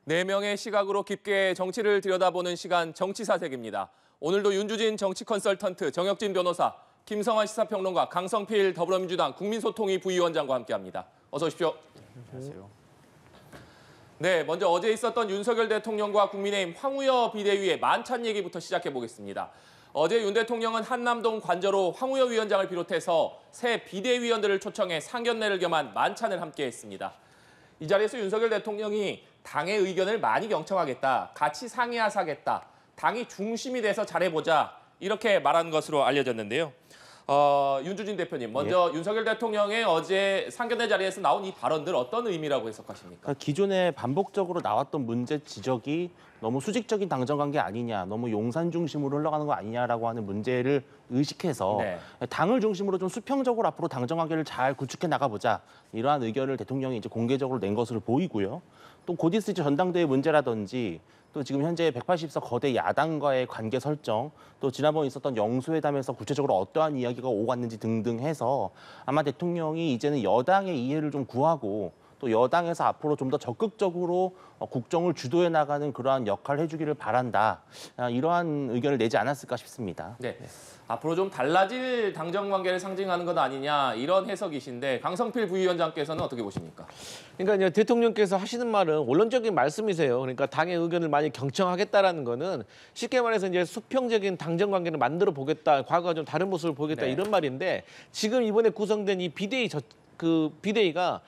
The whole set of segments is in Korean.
네 명의 시각으로 깊게 정치를 들여다보는 시간 정치사색입니다. 오늘도 윤주진 정치 컨설턴트, 정혁진 변호사, 김성환 시사평론가, 강성필 더불어민주당 국민소통위 부위원장과 함께합니다. 어서 오십시오. 안녕하세요. 네, 먼저 어제 있었던 윤석열 대통령과 국민의힘 황우여 비대위의 만찬 얘기부터 시작해 보겠습니다. 어제 윤 대통령은 한남동 관저로 황우여 위원장을 비롯해서 새 비대위원들을 초청해 상견례를 겸한 만찬을 함께했습니다. 이 자리에서 윤석열 대통령이 당의 의견을 많이 경청하겠다, 같이 상의하사겠다, 당이 중심이 돼서 잘해보자 이렇게 말한 것으로 알려졌는데요. 윤주진 대표님, 먼저 윤석열 대통령의 어제 상견례 자리에서 나온 이 발언들 어떤 의미라고 해석하십니까? 기존에 반복적으로 나왔던 문제 지적이 너무 수직적인 당정관계 아니냐, 너무 용산 중심으로 흘러가는 거 아니냐라고 하는 문제를 의식해서 당을 중심으로 좀 수평적으로 앞으로 당정관계를 잘 구축해 나가보자, 이러한 의견을 대통령이 이제 공개적으로 낸 것으로 보이고요. 또 곧 있을 전당대회 문제라든지 또 지금 현재 180석 거대 야당과의 관계 설정, 또 지난번에 있었던 영수회담에서 구체적으로 어떠한 이야기가 오갔는지 등등 해서 아마 대통령이 이제는 여당의 이해를 좀 구하고 또 여당에서 앞으로 좀 더 적극적으로 국정을 주도해 나가는 그러한 역할을 해주기를 바란다. 이러한 의견을 내지 않았을까 싶습니다. 네. 앞으로 좀 달라질 당정관계를 상징하는 것 아니냐 이런 해석이신데 강성필 부위원장께서는 어떻게 보십니까? 그러니까 이제 대통령께서 하시는 말은 원론적인 말씀이세요. 그러니까 당의 의견을 많이 경청하겠다라는 거는 쉽게 말해서 이제 수평적인 당정관계를 만들어 보겠다, 과거와 좀 다른 모습을 보겠다 이런 말인데 지금 이번에 구성된 이 비대위가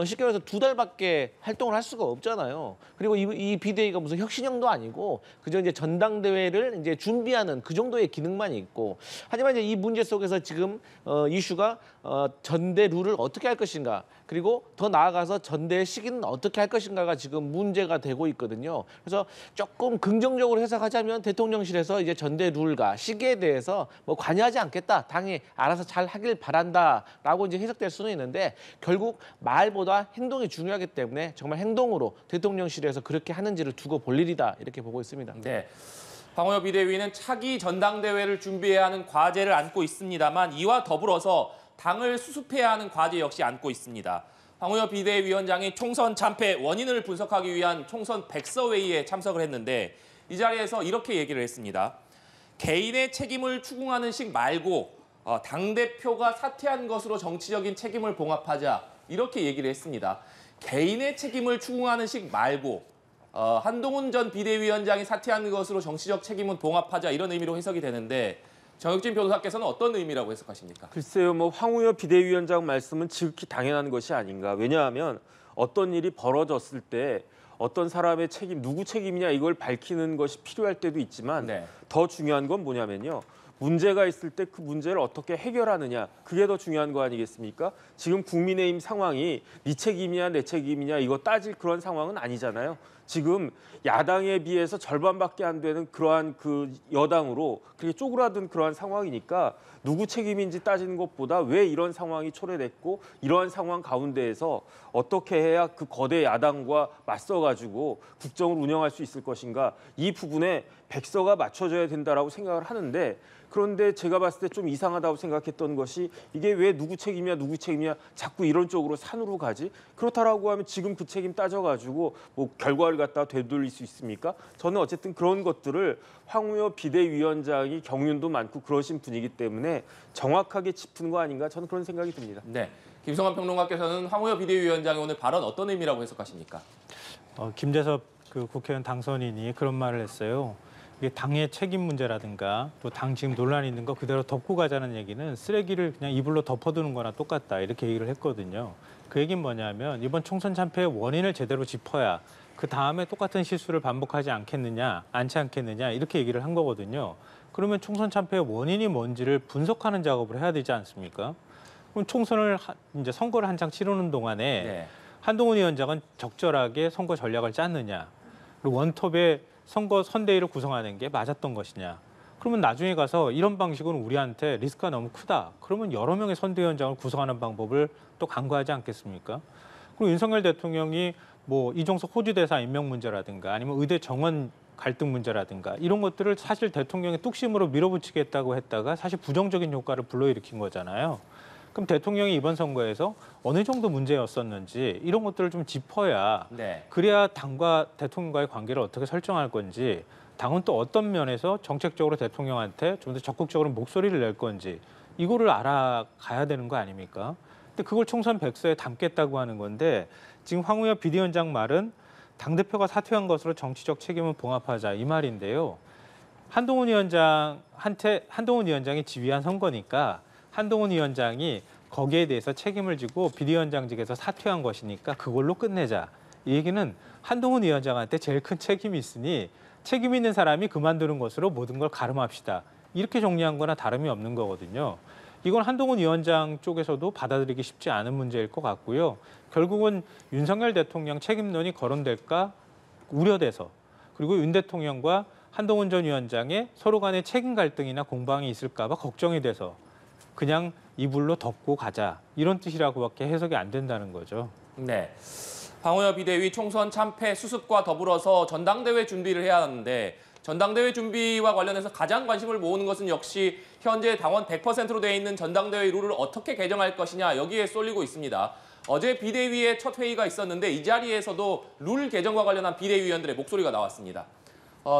쉽게 말해서 2달밖에 활동을 할 수가 없잖아요. 그리고 이 비대위가 무슨 혁신형도 아니고 그저 이제 전당대회를 이제 준비하는 그 정도의 기능만 있고, 하지만 이제 이 문제 속에서 지금 이슈가 전대 룰을 어떻게 할 것인가, 그리고 더 나아가서 전대 시기는 어떻게 할 것인가가 지금 문제가 되고 있거든요. 그래서 조금 긍정적으로 해석하자면 대통령실에서 이제 전대 룰과 시기에 대해서 뭐 관여하지 않겠다, 당이 알아서 잘 하길 바란다라고 이제 해석될 수는 있는데, 결국 말보다 행동이 중요하기 때문에 정말 행동으로 대통령실에서 그렇게 하는지를 두고 볼 일이다, 이렇게 보고 있습니다. 네. 황우여 비대위는 차기 전당대회를 준비해야 하는 과제를 안고 있습니다만 이와 더불어서 당을 수습해야 하는 과제 역시 안고 있습니다. 황우여 비대위원장이 총선 참패 원인을 분석하기 위한 총선 백서회의에 참석을 했는데 이 자리에서 이렇게 얘기를 했습니다. 개인의 책임을 추궁하는 식 말고 당대표가 사퇴한 것으로 정치적인 책임을 봉합하자, 이렇게 얘기를 했습니다. 개인의 책임을 추궁하는 식 말고 한동훈 전 비대위원장이 사퇴한 것으로 정치적 책임은 봉합하자, 이런 의미로 해석이 되는데 정혁진 변호사께서는 어떤 의미라고 해석하십니까? 글쎄요, 뭐 황우여 비대위원장 말씀은 지극히 당연한 것이 아닌가. 왜냐하면 어떤 일이 벌어졌을 때 어떤 사람의 책임, 누구 책임이냐 이걸 밝히는 것이 필요할 때도 있지만 더 중요한 건 뭐냐면요. 문제가 있을 때 그 문제를 어떻게 해결하느냐, 그게 더 중요한 거 아니겠습니까? 지금 국민의힘 상황이 네 책임이냐 내 책임이냐 이거 따질 그런 상황은 아니잖아요. 지금 야당에 비해서 절반밖에 안 되는 그러한 그 여당으로 그렇게 쪼그라든 그러한 상황이니까 누구 책임인지 따지는 것보다 왜 이런 상황이 초래됐고 이러한 상황 가운데에서 어떻게 해야 그 거대 야당과 맞서가지고 국정을 운영할 수 있을 것인가, 이 부분에 백서가 맞춰져야 된다라고 생각을 하는데, 그런데 제가 봤을 때 좀 이상하다고 생각했던 것이 이게 왜 누구 책임이야 자꾸 이런 쪽으로 산으로 가지? 그렇다라고 하면 지금 그 책임 따져가지고 뭐 결과를 갖다 되돌릴 수 있습니까? 저는 어쨌든 그런 것들을 황우여 비대위원장이 경륜도 많고 그러신 분이기 때문에 정확하게 짚은 거 아닌가, 저는 그런 생각이 듭니다. 네, 김성환 평론가께서는 황우여 비대위원장의 오늘 발언 어떤 의미라고 해석하십니까? 김재섭 국회의원 당선인이 그런 말을 했어요. 이게 당의 책임 문제라든가 또 당 지금 논란이 있는 거 그대로 덮고 가자는 얘기는 쓰레기를 그냥 이불로 덮어두는 거나 똑같다, 이렇게 얘기를 했거든요. 그 얘기는 뭐냐면 이번 총선 참패의 원인을 제대로 짚어야 그 다음에 똑같은 실수를 반복하지 않겠느냐 이렇게 얘기를 한 거거든요. 그러면 총선 참패의 원인이 뭔지를 분석하는 작업을 해야 되지 않습니까? 그럼 이제 선거를 한창 치르는 동안에 한동훈 위원장은 적절하게 선거 전략을 짰느냐, 그리고 원톱에 선거 선대위를 구성하는 게 맞았던 것이냐. 그러면 나중에 가서 이런 방식은 우리한테 리스크가 너무 크다, 그러면 여러 명의 선대위원장을 구성하는 방법을 또 강구하지 않겠습니까? 그리고 윤석열 대통령이 뭐 이종석 호주 대사 임명 문제라든가 아니면 의대 정원 갈등 문제라든가 이런 것들을 사실 대통령이 뚝심으로 밀어붙이겠다고 했다가 사실 부정적인 효과를 불러일으킨 거잖아요. 그럼 대통령이 이번 선거에서 어느 정도 문제였었는지 이런 것들을 좀 짚어야 그래야 당과 대통령과의 관계를 어떻게 설정할 건지 당은 또 어떤 면에서 정책적으로 대통령한테 좀 더 적극적으로 목소리를 낼 건지 이거를 알아가야 되는 거 아닙니까? 근데 그걸 총선 백서에 담겠다고 하는 건데 지금 황우엽 비대위원장 말은 당대표가 사퇴한 것으로 정치적 책임을 봉합하자 이 말인데요. 한동훈 위원장이 지휘한 선거니까 한동훈 위원장이 거기에 대해서 책임을 지고 비대위원장직에서 사퇴한 것이니까 그걸로 끝내자. 이 얘기는 한동훈 위원장한테 제일 큰 책임이 있으니 책임 있는 사람이 그만두는 것으로 모든 걸 가름합시다. 이렇게 정리한 거나 다름이 없는 거거든요. 이건 한동훈 위원장 쪽에서도 받아들이기 쉽지 않은 문제일 것 같고요. 결국은 윤석열 대통령 책임론이 거론될까 우려돼서 그리고 윤 대통령과 한동훈 전 위원장의 서로 간의 책임 갈등이나 공방이 있을까 봐 걱정이 돼서 그냥 이불로 덮고 가자. 이런 뜻이라고밖에 해석이 안 된다는 거죠. 네. 황우엽 비대위 총선 참패 수습과 더불어서 전당대회 준비를 해야 하는데 전당대회 준비와 관련해서 가장 관심을 모으는 것은 역시 현재 당원 100%로 돼 있는 전당대회 룰을 어떻게 개정할 것이냐 여기에 쏠리고 있습니다. 어제 비대위의 첫 회의가 있었는데 이 자리에서도 룰 개정과 관련한 비대위원들의 목소리가 나왔습니다.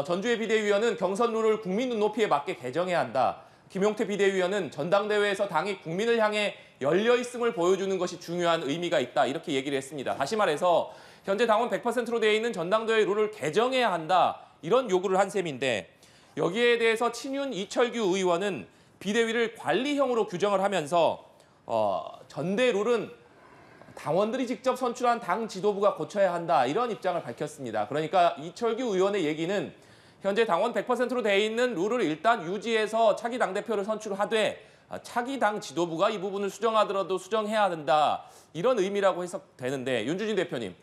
전주의 비대위원은 경선 룰을 국민 눈높이에 맞게 개정해야 한다. 김용태 비대위원은 전당대회에서 당이 국민을 향해 열려있음을 보여주는 것이 중요한 의미가 있다. 이렇게 얘기를 했습니다. 다시 말해서 현재 당원 100%로 되어 있는 전당대회 룰을 개정해야 한다. 이런 요구를 한 셈인데 여기에 대해서 친윤 이철규 의원은 비대위를 관리형으로 규정을 하면서 전대 룰은 당원들이 직접 선출한 당 지도부가 고쳐야 한다. 이런 입장을 밝혔습니다. 그러니까 이철규 의원의 얘기는 현재 당원 100%로 돼 있는 룰을 일단 유지해서 차기 당대표를 선출하되 차기 당 지도부가 이 부분을 수정하더라도 수정해야 된다. 이런 의미라고 해석되는데 윤주진 대표님,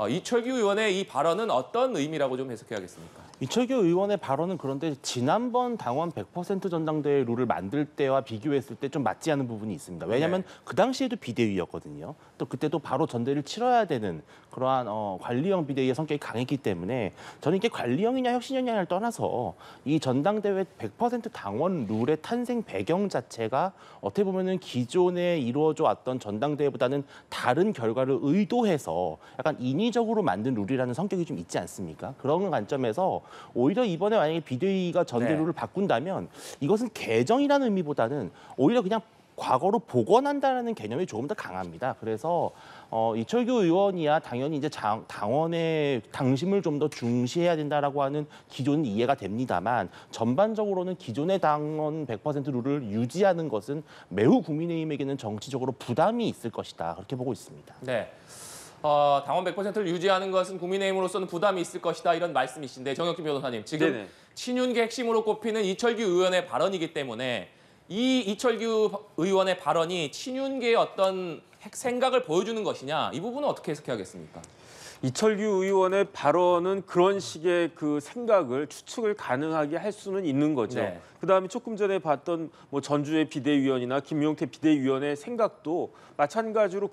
이철규 의원의 이 발언은 어떤 의미라고 좀 해석해야겠습니까? 이철규 의원의 발언은 그런데 지난번 당원 100% 전당대회 룰을 만들 때와 비교했을 때 좀 맞지 않은 부분이 있습니다. 왜냐하면 그 당시에도 비대위였거든요. 또 그때도 바로 전대를 치러야 되는 그러한 관리형 비대위의 성격이 강했기 때문에 저는 이게 관리형이냐 혁신형이냐를 떠나서 이 전당대회 100% 당원 룰의 탄생 배경 자체가 어떻게 보면은 기존에 이루어져 왔던 전당대회보다는 다른 결과를 의도해서 약간 인위적으로 만든 룰이라는 성격이 좀 있지 않습니까? 그런 관점에서 오히려 이번에 만약에 비대위가 전대룰을 바꾼다면 이것은 개정이라는 의미보다는 오히려 그냥 과거로 복원한다는 개념이 조금 더 강합니다. 그래서 이철규 의원이야 당연히 이제 당원의 당심을 좀 더 중시해야 된다라고 하는 기존은 이해가 됩니다만 전반적으로는 기존의 당원 100% 룰을 유지하는 것은 매우 국민의힘에게는 정치적으로 부담이 있을 것이다. 그렇게 보고 있습니다. 네. 당원 100%를 유지하는 것은 국민의힘으로서는 부담이 있을 것이다 이런 말씀이신데 정혁kim 변호사님 지금 네네. 친윤계 핵심으로 꼽히는 이철규 의원의 발언이기 때문에 이 이철규 의원의 발언이 친윤계의 어떤 생각을 보여주는 것이냐 이 부분은 어떻게 해석해야겠습니까? 이철규 의원의 발언은 그런 식의 그 생각을 추측을 가능하게 할 수는 있는 거죠. 네. 그다음에 조금 전에 봤던 뭐 전주의 비대위원이나 김용태 비대위원의 생각도 마찬가지로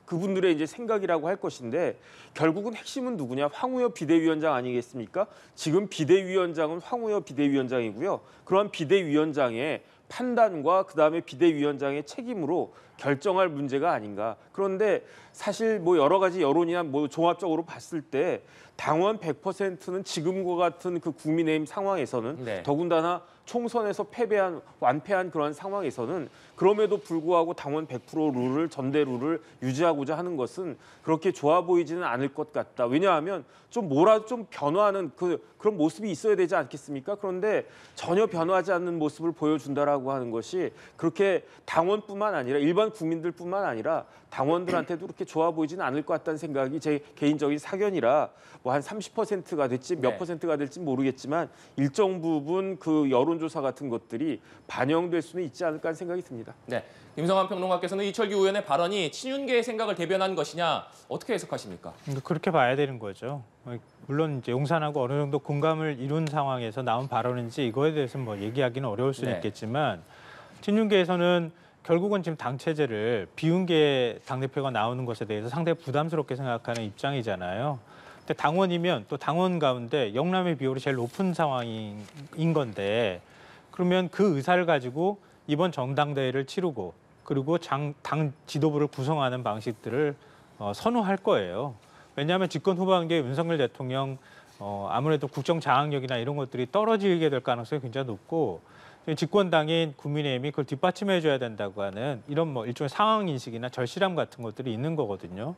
그분들의 이제 생각이라고 할 것인데 결국은 핵심은 누구냐? 황우엽 비대위원장 아니겠습니까? 지금 비대위원장은 황우엽 비대위원장이고요. 그러한 비대위원장의 판단과 그다음에 비대위원장의 책임으로 결정할 문제가 아닌가. 그런데 사실 뭐 여러 가지 여론이나 뭐 종합적으로 봤을 때 당원 100%는 지금과 같은 그 국민의힘 상황에서는 네. 더군다나 총선에서 완패한 그런 상황에서는 그럼에도 불구하고 당원 100% 룰을 전대 룰을 유지하고자 하는 것은 그렇게 좋아 보이지는 않을 것 같다. 왜냐하면 좀 뭐라도 좀 변화하는 그런 모습이 있어야 되지 않겠습니까? 그런데 전혀 변화하지 않는 모습을 보여준다라고 하는 것이 그렇게 당원뿐만 아니라 일반 국민들뿐만 아니라 당원들한테도 그렇게 좋아 보이지는 않을 것 같다는 생각이 제 개인적인 사견이라 뭐 한 30%가 될지 몇 %가 될지 모르겠지만 일정 부분 그 여론조사 같은 것들이 반영될 수는 있지 않을까 하는 생각이 듭니다. 네, 김성환 평론가께서는 이철규 의원의 발언이 친윤계의 생각을 대변한 것이냐 어떻게 해석하십니까? 그렇게 봐야 되는 거죠. 물론 이제 용산하고 어느 정도 공감을 이룬 상황에서 나온 발언인지 이거에 대해서는 뭐 얘기하기는 어려울 수는 있겠지만 친윤계에서는 결국은 지금 당 체제를 비윤계 당대표가 나오는 것에 대해서 상당히 부담스럽게 생각하는 입장이잖아요. 근데 당원이면 또 당원 가운데 영남의 비율이 제일 높은 상황인 건데 그러면 그 의사를 가지고 이번 전당대회를 치르고 그리고 당 지도부를 구성하는 방식들을 선호할 거예요. 왜냐하면 집권 후반기에 윤석열 대통령 아무래도 국정 장악력이나 이런 것들이 떨어지게 될 가능성이 굉장히 높고 집권당인 국민의힘이 그걸 뒷받침해 줘야 된다고 하는 이런 뭐 일종의 상황 인식이나 절실함 같은 것들이 있는 거거든요.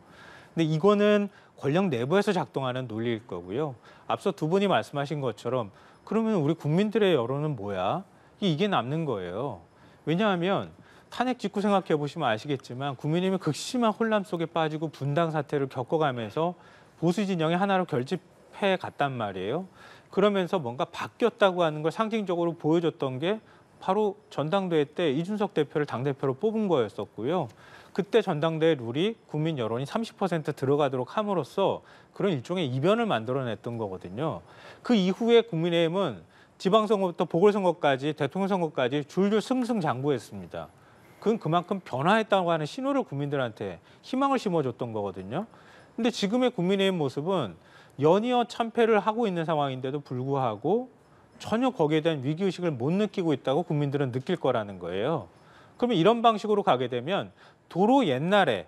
근데 이거는 권력 내부에서 작동하는 논리일 거고요. 앞서 두 분이 말씀하신 것처럼 그러면 우리 국민들의 여론은 뭐야? 이게 남는 거예요. 왜냐하면 탄핵 직후 생각해 보시면 아시겠지만 국민의힘이 극심한 혼란 속에 빠지고 분당 사태를 겪어가면서 보수 진영의 하나로 결집해 갔단 말이에요. 그러면서 뭔가 바뀌었다고 하는 걸 상징적으로 보여줬던 게 바로 전당대회 때 이준석 대표를 당대표로 뽑은 거였었고요. 그때 전당대회 룰이 국민 여론이 30% 들어가도록 함으로써 그런 일종의 이변을 만들어냈던 거거든요. 그 이후에 국민의힘은 지방선거부터 보궐선거까지 대통령 선거까지 줄줄 승승장구했습니다. 그건 그만큼 변화했다고 하는 신호를 국민들한테 희망을 심어줬던 거거든요. 근데 지금의 국민의힘 모습은 연이어 참패를 하고 있는 상황인데도 불구하고 전혀 거기에 대한 위기의식을 못 느끼고 있다고 국민들은 느낄 거라는 거예요. 그러면 이런 방식으로 가게 되면 도로 옛날에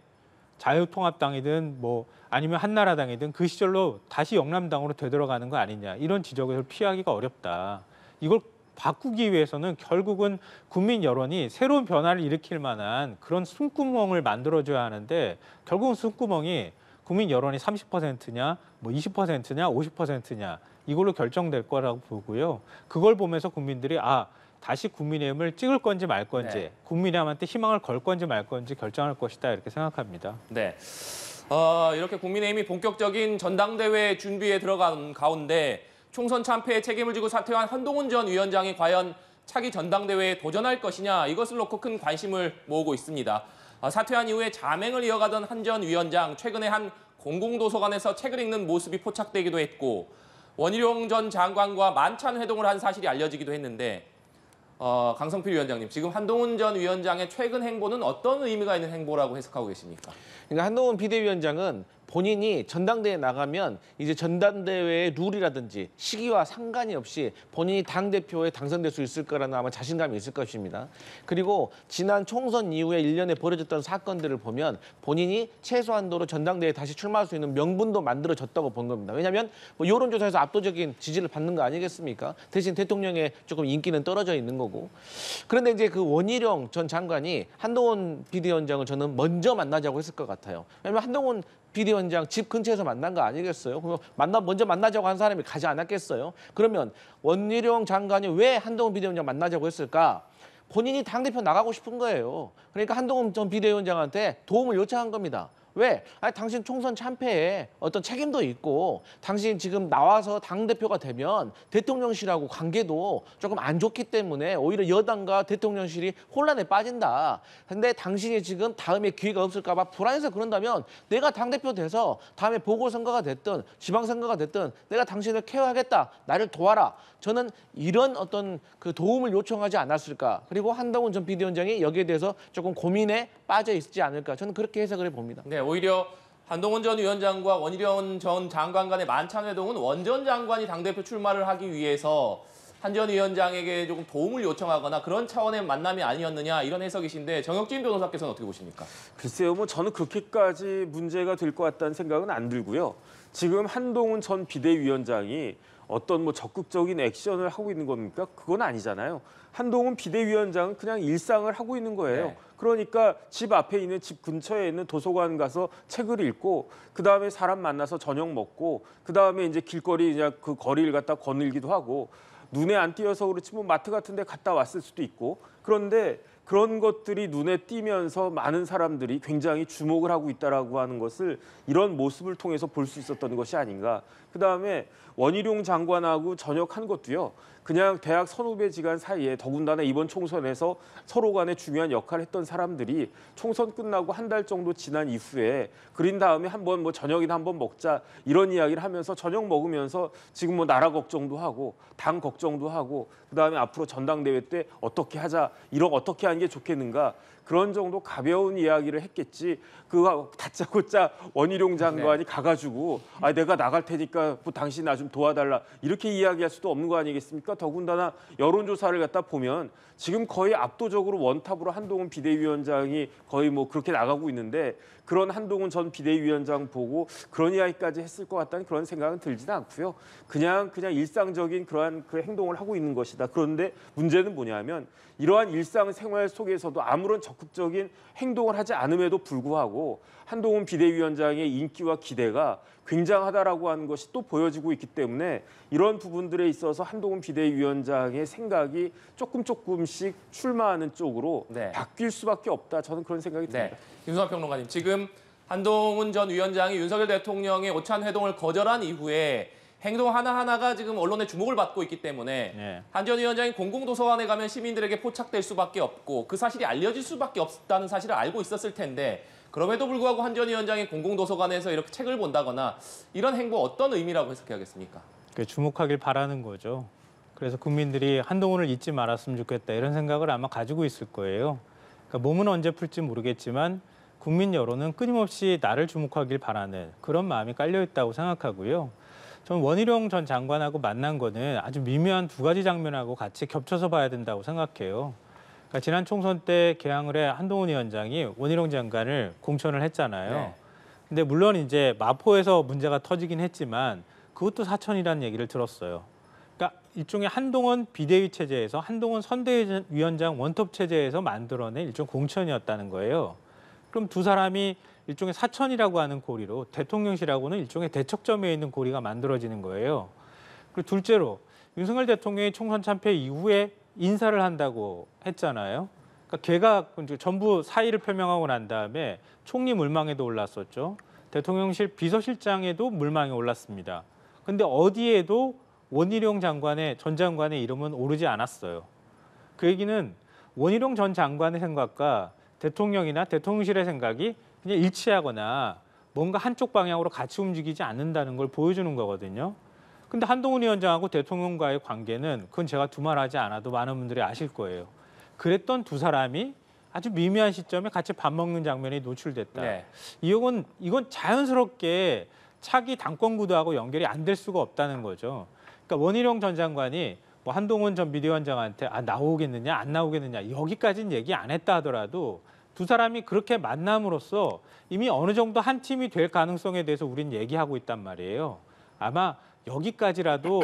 자유통합당이든 뭐 아니면 한나라당이든 그 시절로 다시 영남당으로 되돌아가는 거 아니냐 이런 지적을 피하기가 어렵다. 이걸 바꾸기 위해서는 결국은 국민 여론이 새로운 변화를 일으킬 만한 그런 숨구멍을 만들어줘야 하는데 결국은 숨구멍이 국민 여론이 30%냐, 뭐 20%냐, 50%냐 이걸로 결정될 거라고 보고요. 그걸 보면서 국민들이 다시 국민의힘을 찍을 건지 말 건지, 국민의힘한테 희망을 걸 건지 말 건지 결정할 것이다 이렇게 생각합니다. 네. 이렇게 국민의힘이 본격적인 전당대회 준비에 들어간 가운데 총선 참패의 책임을 지고 사퇴한 한동훈 전 위원장이 과연 차기 전당대회에 도전할 것이냐 이것을 놓고 큰 관심을 모으고 있습니다. 사퇴한 이후에 자맹을 이어가던 한 전 위원장 최근에 한 공공도서관에서 책을 읽는 모습이 포착되기도 했고 원희룡 전 장관과 만찬 회동을 한 사실이 알려지기도 했는데 강성필 위원장님, 지금 한동훈 전 위원장의 최근 행보는 어떤 의미가 있는 행보라고 해석하고 계십니까? 그러니까 한동훈 비대위원장은 본인이 전당대회에 나가면 이제 전당대회의 룰이라든지 시기와 상관이 없이 본인이 당대표에 당선될 수 있을 거라는 아마 자신감이 있을 것입니다. 그리고 지난 총선 이후에 1년에 벌어졌던 사건들을 보면 본인이 최소한도로 전당대회에 다시 출마할 수 있는 명분도 만들어졌다고 본 겁니다. 왜냐하면 뭐 여론조사에서 압도적인 지지를 받는 거 아니겠습니까? 대신 대통령의 조금 인기는 떨어져 있는 거고. 그런데 이제 그 원희룡 전 장관이 한동훈 비대위원장을 저는 먼저 만나자고 했을 것 같아요. 왜냐하면 한동훈 비대위원장 집 근처에서 만난 거 아니겠어요? 그럼 먼저 만나자고 한 사람이 가지 않았겠어요? 그러면 원희룡 장관이 왜 한동훈 비대위원장 만나자고 했을까? 본인이 당대표 나가고 싶은 거예요. 그러니까 한동훈 전 비대위원장한테 도움을 요청한 겁니다. 왜? 당신 총선 참패에 어떤 책임도 있고 당신 지금 나와서 당대표가 되면 대통령실하고 관계도 조금 안 좋기 때문에 오히려 여당과 대통령실이 혼란에 빠진다. 근데 당신이 지금 다음에 기회가 없을까 봐 불안해서 그런다면 내가 당대표 돼서 다음에 보궐선거가 됐든 지방선거가 됐든 내가 당신을 케어하겠다. 나를 도와라. 저는 이런 어떤 그 도움을 요청하지 않았을까. 그리고 한동훈 전 비대위원장이 여기에 대해서 조금 고민에 빠져 있지 않을까. 저는 그렇게 해석을 해봅니다. 네, 오히려 한동훈 전 위원장과 원희룡 전 장관 간의 만찬 회동은 원 전 장관이 당대표 출마를 하기 위해서 한 전 위원장에게 조금 도움을 요청하거나 그런 차원의 만남이 아니었느냐 이런 해석이신데 정혁진 변호사께서는 어떻게 보십니까? 글쎄요, 뭐 저는 그렇게까지 문제가 될 것 같다는 생각은 안 들고요. 지금 한동훈 전 비대위원장이 어떤 뭐 적극적인 액션을 하고 있는 겁니까? 그건 아니잖아요. 한동훈 비대위원장은 그냥 일상을 하고 있는 거예요. 네. 그러니까 집 앞에 있는 집 근처에 있는 도서관 가서 책을 읽고 그다음에 사람 만나서 저녁 먹고 그다음에 이제 길거리 그냥 그 거리를 갖다 거닐기도 하고 눈에 안 띄어서 그렇지 뭐 마트 같은 데 갔다 왔을 수도 있고 그런데 그런 것들이 눈에 띄면서 많은 사람들이 굉장히 주목을 하고 있다라고 하는 것을 이런 모습을 통해서 볼 수 있었던 것이 아닌가. 그다음에 원희룡 장관하고 전역한 것도요. 그냥 대학 선후배지간 사이에 더군다나 이번 총선에서 서로 간에 중요한 역할을 했던 사람들이 총선 끝나고 한 달 정도 지난 이후에 그린 다음에 한번 뭐 저녁이나 한번 먹자 이런 이야기를 하면서 저녁 먹으면서 지금 뭐 나라 걱정도 하고 당 걱정도 하고 그다음에 앞으로 전당대회 때 어떻게 하자 이런 어떻게 하는 게 좋겠는가 그런 정도 가벼운 이야기를 했겠지. 그거 다짜고짜 원희룡 장관이 가가지고 내가 나갈 테니까 뭐 당신 나 좀 도와달라 이렇게 이야기할 수도 없는 거 아니겠습니까? 더군다나 여론조사를 갖다 보면 지금 거의 압도적으로 원탑으로 한동훈 비대위원장이 거의 뭐 그렇게 나가고 있는데 그런 한동훈 전 비대위원장 보고 그런 이야기까지 했을 것 같다는 그런 생각은 들지는 않고요. 그냥 일상적인 그러한 그 행동을 하고 있는 것이다. 그런데 문제는 뭐냐면 이러한 일상생활 속에서도 아무런 적극적인 행동을 하지 않음에도 불구하고 한동훈 비대위원장의 인기와 기대가 굉장하다라고 하는 것이 또 보여지고 있기 때문에 이런 부분들에 있어서 한동훈 비대위원장의 생각이 조금씩 출마하는 쪽으로 바뀔 수밖에 없다. 저는 그런 생각이 듭니다. 김수환 평론가님, 지금 한동훈 전 위원장이 윤석열 대통령의 오찬 회동을 거절한 이후에 행동 하나하나가 지금 언론의 주목을 받고 있기 때문에 한 전 위원장이 공공도서관에 가면 시민들에게 포착될 수밖에 없고 그 사실이 알려질 수밖에 없다는 사실을 알고 있었을 텐데 그럼에도 불구하고 한 전 위원장이 공공도서관에서 이렇게 책을 본다거나 이런 행보 어떤 의미라고 해석해야겠습니까? 주목하길 바라는 거죠. 그래서 국민들이 한동훈을 잊지 말았으면 좋겠다 이런 생각을 아마 가지고 있을 거예요. 그러니까 몸은 언제 풀지 모르겠지만 국민 여론은 끊임없이 나를 주목하길 바라는 그런 마음이 깔려 있다고 생각하고요. 저는 원희룡 전 장관하고 만난 거는 아주 미묘한 두 가지 장면하고 같이 겹쳐서 봐야 된다고 생각해요. 그러니까 지난 총선 때 개항을 해 한동훈 위원장이 원희룡 장관을 공천을 했잖아요. 근데 물론 이제 마포에서 문제가 터지긴 했지만 그것도 사천이라는 얘기를 들었어요. 그러니까 일종의 한동훈 비대위 체제에서 한동훈 선대위원장 원톱 체제에서 만들어낸 일종 공천이었다는 거예요. 그럼 두 사람이 일종의 사천이라고 하는 고리로 대통령실하고는 일종의 대척점에 있는 고리가 만들어지는 거예요. 그리고 둘째로 윤석열 대통령이 총선 참패 이후에 인사를 한다고 했잖아요. 그러니까 걔가 전부 사의를 표명하고 난 다음에 총리 물망에도 올랐었죠. 대통령실 비서실장에도 물망에 올랐습니다. 근데 어디에도 원희룡 전 장관의 이름은 오르지 않았어요. 그 얘기는 원희룡 전 장관의 생각과 대통령이나 대통령실의 생각이 그냥 일치하거나 뭔가 한쪽 방향으로 같이 움직이지 않는다는 걸 보여주는 거거든요. 근데 한동훈 위원장하고 대통령과의 관계는 그건 제가 두말하지 않아도 많은 분들이 아실 거예요. 그랬던 두 사람이 아주 미묘한 시점에 같이 밥 먹는 장면이 노출됐다. 이건 자연스럽게 차기 당권 구도하고 연결이 안 될 수가 없다는 거죠. 그러니까 원희룡 전 장관이 뭐 한동훈 전 비대위원장한테 나오겠느냐 안 나오겠느냐 여기까지는 얘기 안 했다 하더라도 두 사람이 그렇게 만남으로써 이미 어느 정도 한 팀이 될 가능성에 대해서 우리는 얘기하고 있단 말이에요. 아마 여기까지라도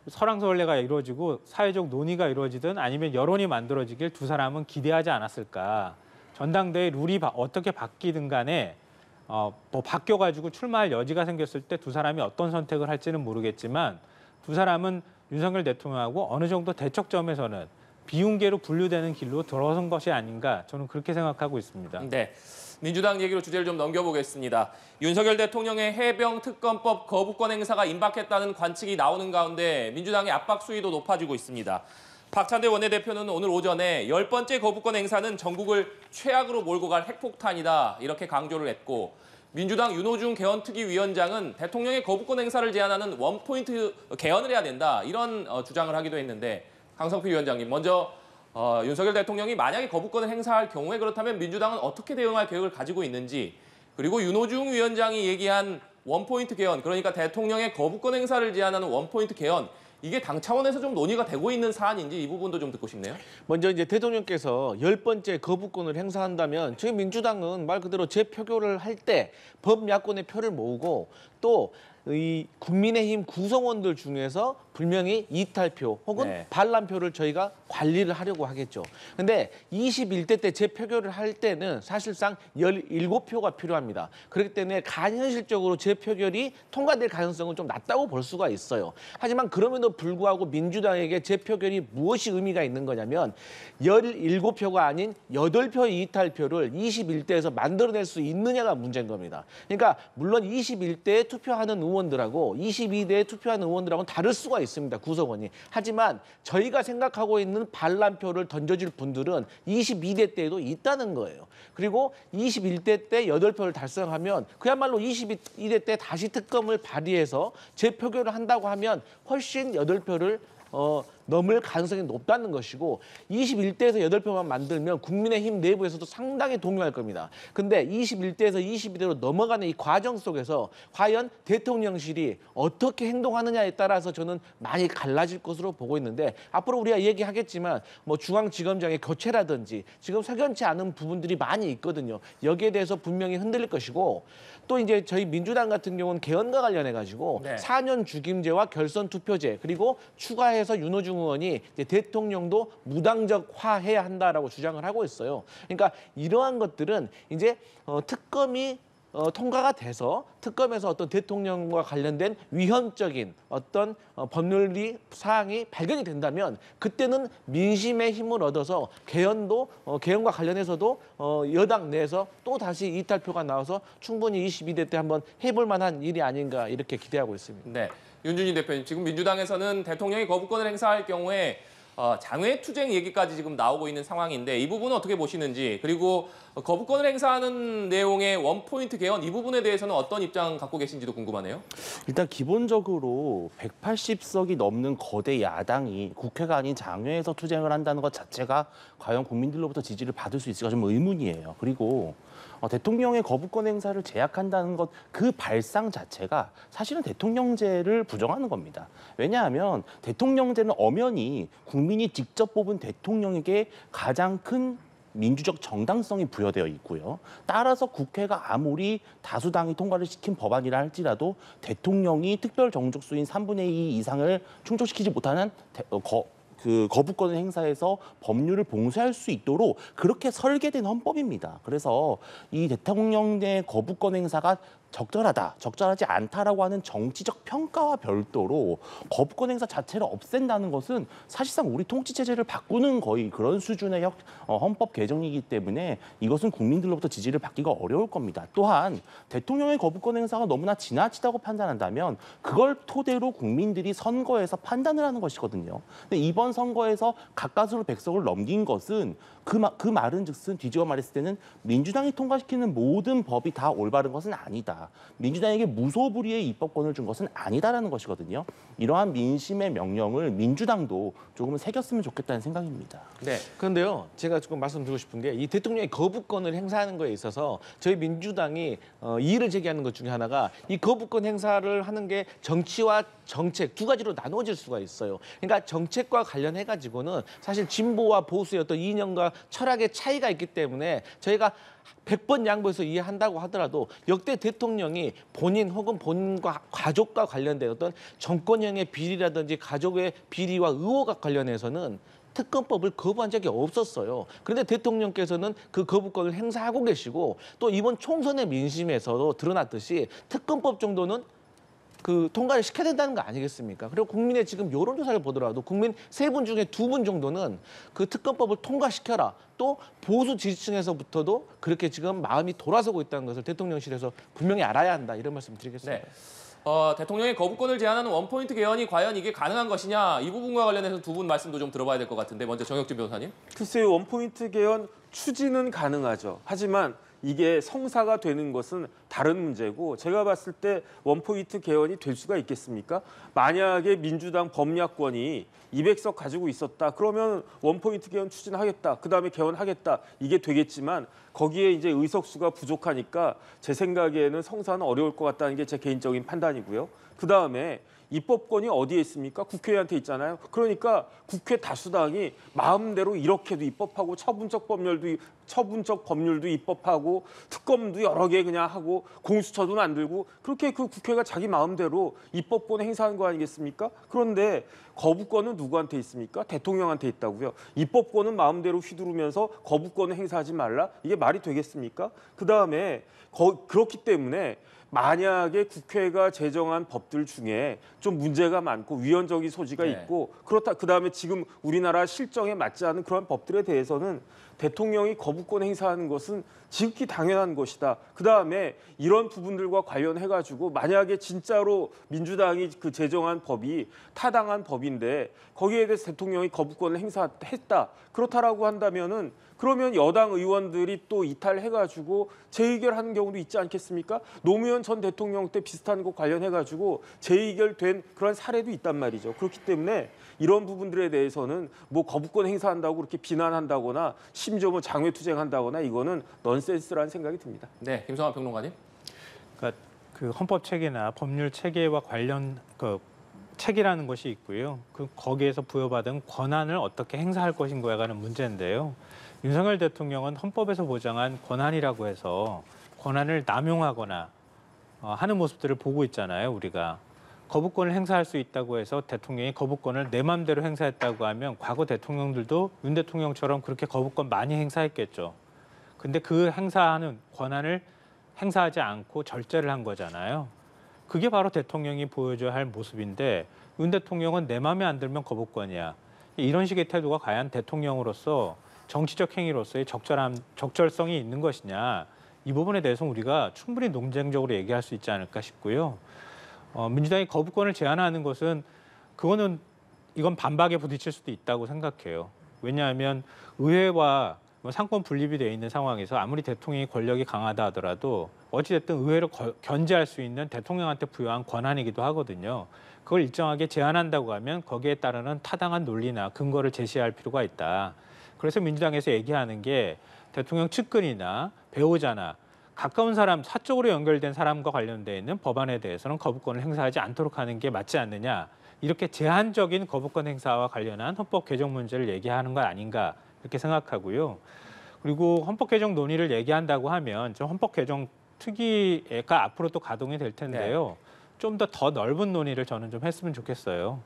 설왕설래가 이루어지고 사회적 논의가 이루어지든 아니면 여론이 만들어지길 두 사람은 기대하지 않았을까. 전당대회 룰이 어떻게 바뀌든 간에 뭐 바뀌어가지고 출마할 여지가 생겼을 때 두 사람이 어떤 선택을 할지는 모르겠지만 두 사람은 윤석열 대통령하고 어느 정도 대척점에서는 비윤계로 분류되는 길로 들어선 것이 아닌가 저는 그렇게 생각하고 있습니다. 민주당 얘기로 주제를 좀 넘겨보겠습니다. 윤석열 대통령의 해병특검법 거부권 행사가 임박했다는 관측이 나오는 가운데 민주당의 압박 수위도 높아지고 있습니다. 박찬대 원내대표는 오늘 오전에 10번째 거부권 행사는 전국을 최악으로 몰고 갈 핵폭탄이다 이렇게 강조를 했고 민주당 윤호중 개헌특위위원장은 대통령의 거부권 행사를 제한하는 원포인트 개헌을 해야 된다 이런 주장을 하기도 했는데 강성필 위원장님 먼저 윤석열 대통령이 만약에 거부권을 행사할 경우에 그렇다면 민주당은 어떻게 대응할 계획을 가지고 있는지 그리고 윤호중 위원장이 얘기한 원포인트 개헌 그러니까 대통령의 거부권 행사를 제한하는 원포인트 개헌 이게 당 차원에서 좀 논의가 되고 있는 사안인지 이 부분도 좀 듣고 싶네요. 먼저 이제 대통령께서 10번째 거부권을 행사한다면 저희 민주당은 말 그대로 재표결을 할 때 범야권의 표를 모으고 또 이 국민의힘 구성원들 중에서 분명히 이탈표 혹은 반란표를 저희가 관리를 하려고 하겠죠. 근데 21대 때 재표결을 할 때는 사실상 17표가 필요합니다. 그렇기 때문에 가현실적으로 재표결이 통과될 가능성은 좀 낮다고 볼 수가 있어요. 하지만 그럼에도 불구하고 민주당에게 재표결이 무엇이 의미가 있는 거냐면 17표가 아닌 8표의 이탈표를 21대에서 만들어낼 수 있느냐가 문제인 겁니다. 그러니까 물론 21대에 투표하는 의원들하고 22대에 투표하는 의원들하고는 다를 수가 있습니다. 구성원이. 하지만 저희가 생각하고 있는 반란표를 던져줄 분들은 22대 때에도 있다는 거예요. 그리고 21대 때 8표를 달성하면 그야말로 22대 때 다시 특검을 발의해서 재표결을 한다고 하면 훨씬 8표를 넘을 가능성이 높다는 것이고 21대에서 8표만 만들면 국민의힘 내부에서도 상당히 동요할 겁니다. 근데 21대에서 22대로 넘어가는 이 과정 속에서 과연 대통령실이 어떻게 행동하느냐에 따라서 저는 많이 갈라질 것으로 보고 있는데 앞으로 우리가 얘기하겠지만 뭐 중앙지검장의 교체라든지 지금 석연치 않은 부분들이 많이 있거든요. 여기에 대해서 분명히 흔들릴 것이고 또 이제 저희 민주당 같은 경우는 개헌과 관련해 가지고 4년 주김제와 결선 투표제 그리고 추가해서 윤호중 의원이 이제 대통령도 무당적화해야 한다라고 주장을 하고 있어요. 그러니까 이러한 것들은 이제 특검이 통과가 돼서 특검에서 어떤 대통령과 관련된 위헌적인 어떤 법률이 사항이 발견이 된다면 그때는 민심의 힘을 얻어서 개헌과 관련해서도 여당 내에서 또 다시 이탈표가 나와서 충분히 22대 때 한번 해볼 만한 일이 아닌가 이렇게 기대하고 있습니다. 네, 윤준희 대표님, 지금 민주당에서는 대통령이 거부권을 행사할 경우에 장외 투쟁 얘기까지 지금 나오고 있는 상황인데 이 부분은 어떻게 보시는지, 그리고 거부권을 행사하는 내용의 원포인트 개헌 이 부분에 대해서는 어떤 입장 갖고 계신지도 궁금하네요. 일단 기본적으로 180석이 넘는 거대 야당이 국회가 아닌 장외에서 투쟁을 한다는 것 자체가 과연 국민들로부터 지지를 받을 수 있을까 좀 의문이에요. 그리고 대통령의 거부권 행사를 제약한다는 것 그 발상 자체가 사실은 대통령제를 부정하는 겁니다. 왜냐하면 대통령제는 엄연히 국민이 직접 뽑은 대통령에게 가장 큰 민주적 정당성이 부여되어 있고요. 따라서 국회가 아무리 다수당이 통과를 시킨 법안이라 할지라도 대통령이 특별 정족수인 3분의 2 이상을 충족시키지 못하는 거부권을 행사해서 법률을 봉쇄할 수 있도록 그렇게 설계된 헌법입니다. 그래서 이 대통령의 거부권 행사가 적절하지 않다라고 하는 정치적 평가와 별도로 거부권 행사 자체를 없앤다는 것은 사실상 우리 통치 체제를 바꾸는 거의 그런 수준의 헌법 개정이기 때문에 이것은 국민들로부터 지지를 받기가 어려울 겁니다. 또한 대통령의 거부권 행사가 너무나 지나치다고 판단한다면 그걸 토대로 국민들이 선거에서 판단을 하는 것이거든요. 근데 이번 선거에서 가까스로 100석을 넘긴 것은 그 말은즉슨 뒤집어 말했을 때는 민주당이 통과시키는 모든 법이 다 올바른 것은 아니다. 민주당에게 무소불위의 입법권을 준 것은 아니다라는 것이거든요. 이러한 민심의 명령을 민주당도 조금은 새겼으면 좋겠다는 생각입니다. 네. 그런데요, 제가 조금 말씀드리고 싶은 게 이 대통령의 거부권을 행사하는 거에 있어서 저희 민주당이 이의를 제기하는 것 중에 하나가 이 거부권 행사를 하는 게 정치와 정책 두 가지로 나눠질 수가 있어요. 그러니까 정책과 관련해 가지고는 사실 진보와 보수의 어떤 이념과 철학의 차이가 있기 때문에 저희가 100번 양보해서 이해한다고 하더라도 역대 대통령이 본인 혹은 본인과 가족과 관련된 어떤 정권형의 비리라든지 가족의 비리와 의혹과 관련해서는 특검법을 거부한 적이 없었어요. 그런데 대통령께서는 그 거부권을 행사하고 계시고 또 이번 총선의 민심에서도 드러났듯이 특검법 정도는 통과를 시켜야 된다는 거 아니겠습니까? 그리고 국민의 지금 여론조사를 보더라도 국민 3분 중에 2분 정도는 그 특검법을 통과시켜라. 또 보수 지지층에서부터도 그렇게 지금 마음이 돌아서고 있다는 것을 대통령실에서 분명히 알아야 한다. 이런 말씀 드리겠습니다. 네. 대통령의 거부권을 제한하는 원포인트 개헌이 과연 이게 가능한 것이냐, 이 부분과 관련해서 두 분 말씀도 좀 들어봐야 될 것 같은데 먼저 정혁진 변호사님. 글쎄요, 원포인트 개헌 추진은 가능하죠. 하지만 이게 성사가 되는 것은 다른 문제고 제가 봤을 때 원포인트 개헌이 될 수가 있겠습니까? 만약에 민주당 범야권이 200석 가지고 있었다. 그러면 원포인트 개헌 추진하겠다. 그다음에 개헌하겠다. 이게 되겠지만 거기에 이제 의석수가 부족하니까 제 생각에는 성사는 어려울 것 같다는 게 제 개인적인 판단이고요. 그다음에 입법권이 어디에 있습니까? 국회의원한테 있잖아요. 그러니까 국회 다수당이 마음대로 이렇게도 입법하고 처분적 법률도 입법하고 특검도 여러 개 그냥 하고 공수처도 만들고 그렇게 그 국회가 자기 마음대로 입법권 행사하는 거 아니겠습니까? 그런데 거부권은 누구한테 있습니까? 대통령한테 있다고요. 입법권은 마음대로 휘두르면서 거부권을 행사하지 말라? 이게 말이 되겠습니까? 그다음에 그렇기 때문에 만약에 국회가 제정한 법들 중에 좀 문제가 많고 위헌적인 소지가 있고 그렇다 그다음에 지금 우리나라 실정에 맞지 않은 그런 법들에 대해서는 대통령이 거부권 행사하는 것은 지극히 당연한 것이다. 그다음에 이런 부분들과 관련해가지고 만약에 진짜로 민주당이 그 제정한 법이 타당한 법인데 거기에 대해서 대통령이 거부권을 행사했다. 그렇다라고 한다면은 그러면 여당 의원들이 또 이탈해가지고 재의결하는 경우도 있지 않겠습니까? 노무현 전 대통령 때 비슷한 것 관련해가지고 재의결된 그런 사례도 있단 말이죠. 그렇기 때문에 이런 부분들에 대해서는 뭐 거부권 행사한다고 그렇게 비난한다거나 심지어 뭐 장외투쟁한다거나 이거는 넌센스라는 생각이 듭니다. 네, 김성환 평론가님. 그러니까 그 헌법 체계나 법률 체계와 관련 책이라는 것이 있고요. 거기에서 부여받은 권한을 어떻게 행사할 것인가에 관한 문제인데요. 윤석열 대통령은 헌법에서 보장한 권한이라고 해서 권한을 남용하거나 하는 모습들을 보고 있잖아요, 우리가. 거부권을 행사할 수 있다고 해서 대통령이 거부권을 내 맘대로 행사했다고 하면 과거 대통령들도 윤 대통령처럼 그렇게 거부권 많이 행사했겠죠. 근데 그 행사하는 권한을 행사하지 않고 절제를 한 거잖아요. 그게 바로 대통령이 보여줘야 할 모습인데 윤 대통령은 내 마음에 안 들면 거부권이야. 이런 식의 태도가 과연 대통령으로서 정치적 행위로서의 적절성이 있는 것이냐. 이 부분에 대해서 우리가 충분히 논쟁적으로 얘기할 수 있지 않을까 싶고요. 민주당이 거부권을 제한하는 것은 이건 반박에 부딪힐 수도 있다고 생각해요. 왜냐하면 의회와 상권 분립이 되어 있는 상황에서 아무리 대통령이 권력이 강하다 하더라도 어찌됐든 의회를 견제할 수 있는 대통령한테 부여한 권한이기도 하거든요. 그걸 일정하게 제한한다고 하면 거기에 따르는 타당한 논리나 근거를 제시할 필요가 있다. 그래서 민주당에서 얘기하는 게 대통령 측근이나 배우자나 가까운 사람, 사적으로 연결된 사람과 관련돼 있는 법안에 대해서는 거부권을 행사하지 않도록 하는 게 맞지 않느냐. 이렇게 제한적인 거부권 행사와 관련한 헌법 개정 문제를 얘기하는 거 아닌가 이렇게 생각하고요. 그리고 헌법 개정 논의를 얘기한다고 하면 좀 헌법 개정 특위가 앞으로 또 가동이 될 텐데요. 좀 더 넓은 논의를 저는 좀 했으면 좋겠어요.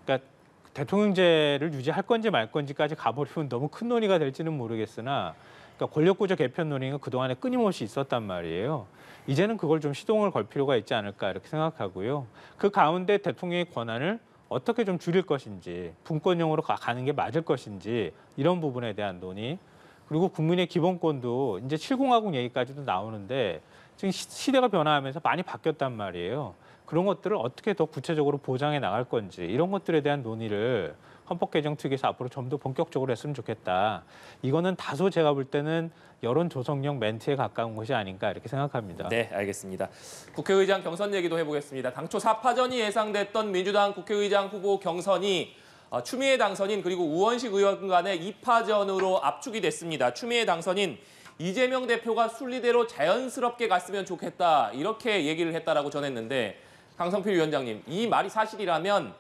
그러니까 대통령제를 유지할 건지 말 건지까지 가버리면 너무 큰 논의가 될지는 모르겠으나 그러니까 권력구조 개편 논의가 그동안에 끊임없이 있었단 말이에요. 이제는 그걸 좀 시동을 걸 필요가 있지 않을까 이렇게 생각하고요. 그 가운데 대통령의 권한을 어떻게 좀 줄일 것인지, 분권형으로 가는 게 맞을 것인지 이런 부분에 대한 논의, 그리고 국민의 기본권도 이제 7공화국 얘기까지도 나오는데 지금 시대가 변화하면서 많이 바뀌었단 말이에요. 그런 것들을 어떻게 더 구체적으로 보장해 나갈 건지 이런 것들에 대한 논의를 헌법 개정 특위에서 앞으로 좀 더 본격적으로 했으면 좋겠다. 이거는 다소 제가 볼 때는 여론 조성용 멘트에 가까운 것이 아닌가 이렇게 생각합니다. 네, 알겠습니다. 국회의장 경선 얘기도 해보겠습니다. 당초 4파전이 예상됐던 민주당 국회의장 후보 경선이 추미애 당선인 그리고 우원식 의원 간의 2파전으로 압축이 됐습니다. 추미애 당선인 이재명 대표가 순리대로 자연스럽게 갔으면 좋겠다 이렇게 얘기를 했다라고 전했는데 강성필 위원장님, 이 말이 사실이라면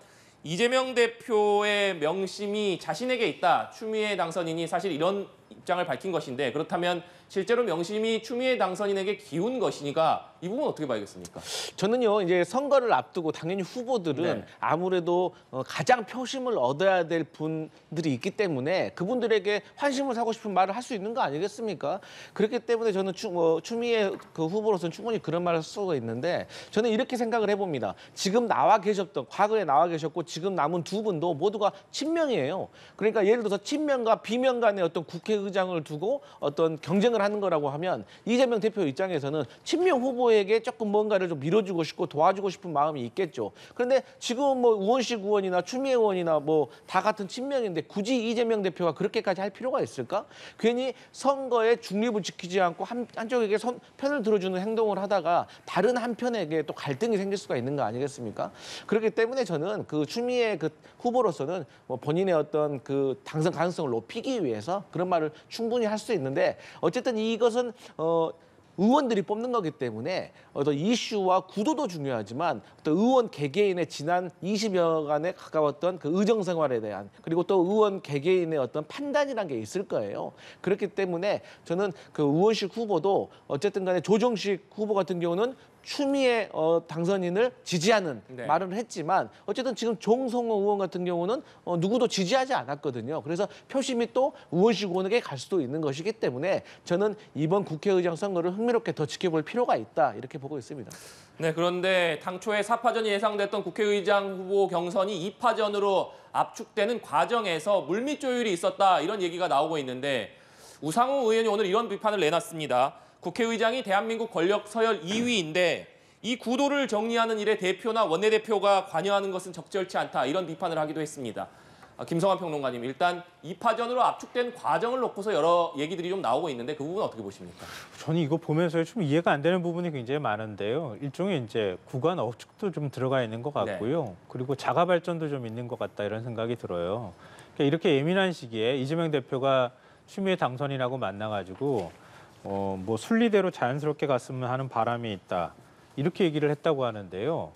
이재명 대표의 명심이 자신에게 있다. 추미애 당선인이 사실 이런 입장을 밝힌 것인데 그렇다면 실제로 명심이 추미애 당선인에게 기운 것이니까 이 부분 어떻게 봐야겠습니까? 저는요 이제 선거를 앞두고 당연히 후보들은 아무래도 가장 표심을 얻어야 될 분들이 있기 때문에 그분들에게 환심을 사고 싶은 말을 할 수 있는 거 아니겠습니까? 그렇기 때문에 저는 추미애 그 후보로서는 충분히 그런 말을 할 수가 있는데 저는 이렇게 생각을 해봅니다. 지금 나와 계셨던 과거에 나와 계셨고 지금 남은 두 분도 모두가 친명이에요. 그러니까 예를 들어서 친명과 비명 간의 어떤 국회의장을 두고 어떤 경쟁을 하는 거라고 하면 이재명 대표 입장에서는 친명 후보에게 조금 뭔가를 좀 밀어주고 싶고 도와주고 싶은 마음이 있겠죠. 그런데 지금 뭐 우원식 의원이나 추미애 의원이나 뭐 다 같은 친명인데 굳이 이재명 대표가 그렇게까지 할 필요가 있을까? 괜히 선거의 중립을 지키지 않고 한쪽에게 편을 들어주는 행동을 하다가 다른 한편에게 또 갈등이 생길 수가 있는 거 아니겠습니까? 그렇기 때문에 저는 그 추미애 그 후보로서는 뭐 본인의 어떤 그 당선 가능성을 높이기 위해서 그런 말을 충분히 할 수 있는데 어쨌든 이것은 의원들이 뽑는 거기 때문에 어떤 이슈와 구도도 중요하지만 어떤 의원 개개인의 지난 20여간에 가까웠던 그 의정 생활에 대한 그리고 또 의원 개개인의 어떤 판단이라는 게 있을 거예요. 그렇기 때문에 저는 그 우원식 후보도 어쨌든 간에 조정식 후보 같은 경우는 추미애 당선인을 지지하는 말을 했지만 어쨌든 지금 정성호 의원 같은 경우는 누구도 지지하지 않았거든요. 그래서 표심이 또 우원식 의원에게 갈 수도 있는 것이기 때문에 저는 이번 국회의장 선거를 흥미롭게 더 지켜볼 필요가 있다 이렇게 보고 있습니다. 네, 그런데 당초에 4파전이 예상됐던 국회의장 후보 경선이 2파전으로 압축되는 과정에서 물밑 조율이 있었다 이런 얘기가 나오고 있는데 우상호 의원이 오늘 이런 비판을 내놨습니다. 국회의장이 대한민국 권력 서열 2위인데 이 구도를 정리하는 일에 대표나 원내대표가 관여하는 것은 적절치 않다 이런 비판을 하기도 했습니다. 김성환 평론가님, 일단 2파전으로 압축된 과정을 놓고서 여러 얘기들이 좀 나오고 있는데 그 부분 어떻게 보십니까? 저는 이거 보면서 좀 이해가 안 되는 부분이 굉장히 많은데요. 일종의 이제 구간 억측도 좀 들어가 있는 것 같고요. 그리고 자가 발전도 좀 있는 것 같다 이런 생각이 들어요. 그러니까 이렇게 예민한 시기에 이재명 대표가 추미애 당선인하고 만나가지고 뭐 순리대로 자연스럽게 갔으면 하는 바람이 있다 이렇게 얘기를 했다고 하는데요.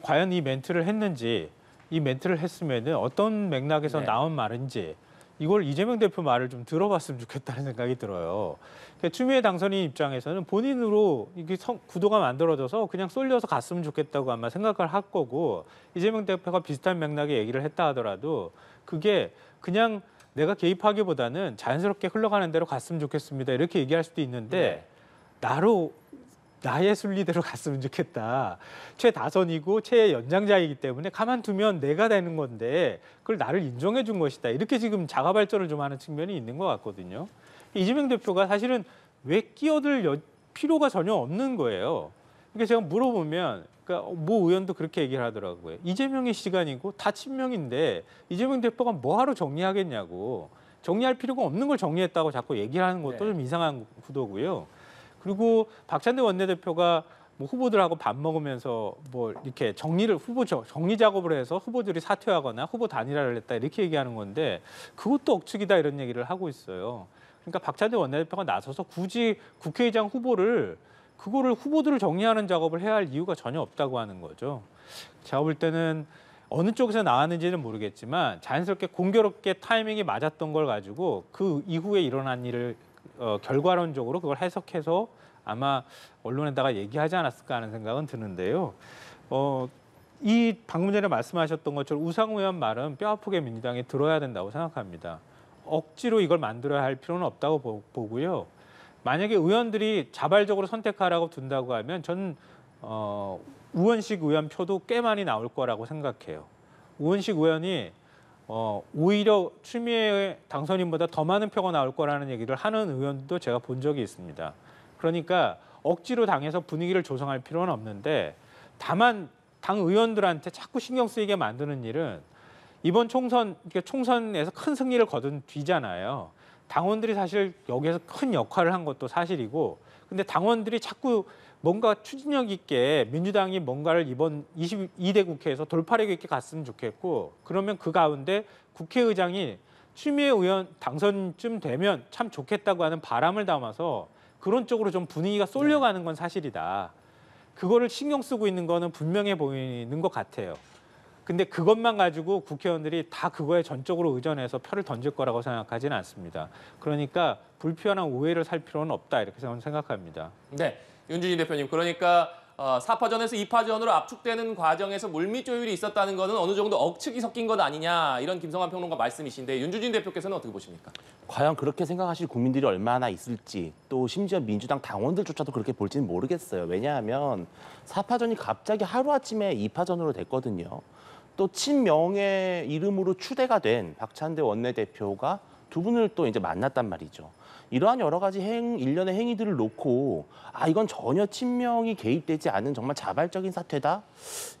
과연 이 멘트를 했는지, 이 멘트를 했으면은 어떤 맥락에서 나온 말인지 이걸 이재명 대표 말을 좀 들어봤으면 좋겠다는 생각이 들어요. 그러니까 추미애 당선인 입장에서는 본인으로 이게 구도가 만들어져서 그냥 쏠려서 갔으면 좋겠다고 아마 생각을 할 거고, 이재명 대표가 비슷한 맥락의 얘기를 했다 하더라도 그게 그냥 내가 개입하기보다는 자연스럽게 흘러가는 대로 갔으면 좋겠습니다 이렇게 얘기할 수도 있는데 나의 순리대로 갔으면 좋겠다. 최다선이고 최연장자이기 때문에 가만두면 내가 되는 건데 그걸 나를 인정해 준 것이다. 이렇게 지금 자가 발전을 좀 하는 측면이 있는 것 같거든요. 이재명 대표가 사실은 왜 끼어들 필요가 전혀 없는 거예요. 그러니까 제가 물어보면 그러니까 모 의원도 그렇게 얘기를 하더라고요. 이재명의 시간이고 다 친명인데 이재명 대표가 뭐하러 정리하겠냐고. 정리할 필요가 없는 걸 정리했다고 자꾸 얘기를 하는 것도 좀 이상한 구도고요. 그리고 박찬대 원내대표가 뭐 후보들하고 밥 먹으면서 뭐 이렇게 정리 작업을 해서 후보들이 사퇴하거나 후보 단일화를 했다 이렇게 얘기하는 건데 그것도 억측이다 이런 얘기를 하고 있어요. 그러니까 박찬대 원내대표가 나서서 굳이 국회의장 후보들을 정리하는 작업을 해야 할 이유가 전혀 없다고 하는 거죠. 제가 볼 때는 어느 쪽에서 나왔는지는 모르겠지만 자연스럽게 공교롭게 타이밍이 맞았던 걸 가지고 그 이후에 일어난 일을 결과론적으로 그걸 해석해서 아마 언론에다가 얘기하지 않았을까 하는 생각은 드는데요. 이 방금 전에 말씀하셨던 것처럼 우상호 의원 말은 뼈아프게 민주당이 들어야 된다고 생각합니다. 억지로 이걸 만들어야 할 필요는 없다고 보고요. 만약에 의원들이 자발적으로 선택하라고 둔다고 하면 저는 우원식 의원 표도 꽤 많이 나올 거라고 생각해요. 우원식 의원이 오히려 추미애 당선인보다 더 많은 표가 나올 거라는 얘기를 하는 의원도 제가 본 적이 있습니다. 그러니까 억지로 당에서 분위기를 조성할 필요는 없는데 다만 당 의원들한테 자꾸 신경 쓰이게 만드는 일은 이번 총선에서 큰 승리를 거둔 뒤잖아요. 당원들이 사실 여기에서 큰 역할을 한 것도 사실이고 근데 당원들이 자꾸 뭔가 추진력 있게 민주당이 뭔가를 이번 22대 국회에서 돌파력 있게 갔으면 좋겠고 그러면 그 가운데 국회의장이 추미애 의원 당선쯤 되면 참 좋겠다고 하는 바람을 담아서 그런 쪽으로 좀 분위기가 쏠려가는 건 사실이다. 그거를 신경 쓰고 있는 거는 분명해 보이는 것 같아요. 근데 그것만 가지고 국회의원들이 다 그거에 전적으로 의존해서 표를 던질 거라고 생각하지는 않습니다. 그러니까 불필요한 오해를 살 필요는 없다 이렇게 저는 생각합니다. 네, 윤준희 대표님. 그러니까 4파전에서 2파전으로 압축되는 과정에서 물밑 조율이 있었다는 거는 어느 정도 억측이 섞인 것 아니냐 이런 김성환 평론가 말씀이신데 윤준희 대표께서는 어떻게 보십니까? 과연 그렇게 생각하실 국민들이 얼마나 있을지 또 심지어 민주당 당원들조차도 그렇게 볼지는 모르겠어요. 왜냐하면 4파전이 갑자기 하루아침에 2파전으로 됐거든요. 또 친명의 이름으로 추대가 된 박찬대 원내대표가 두 분을 또 이제 만났단 말이죠. 이러한 여러 가지 일련의 행위들을 놓고 이건 전혀 친명이 개입되지 않은 정말 자발적인 사퇴다?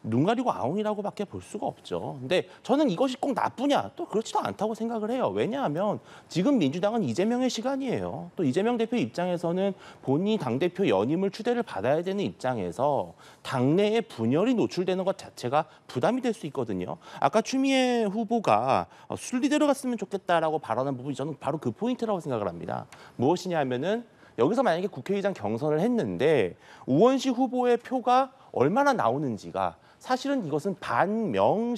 눈 가리고 아웅이라고밖에 볼 수가 없죠. 근데 저는 이것이 꼭 나쁘냐? 또 그렇지도 않다고 생각을 해요. 왜냐하면 지금 민주당은 이재명의 시간이에요. 또 이재명 대표 입장에서는 본인이 당대표 연임을 추대를 받아야 되는 입장에서 당내에 분열이 노출되는 것 자체가 부담이 될 수 있거든요. 아까 추미애 후보가 순리대로 갔으면 좋겠다라고 발언한 부분이 저는 바로 그 포인트라고 생각을 합니다. 무엇이냐 하면은 여기서 만약에 국회의장 경선을 했는데 우원식 후보의 표가 얼마나 나오는지가 사실은 이것은 반명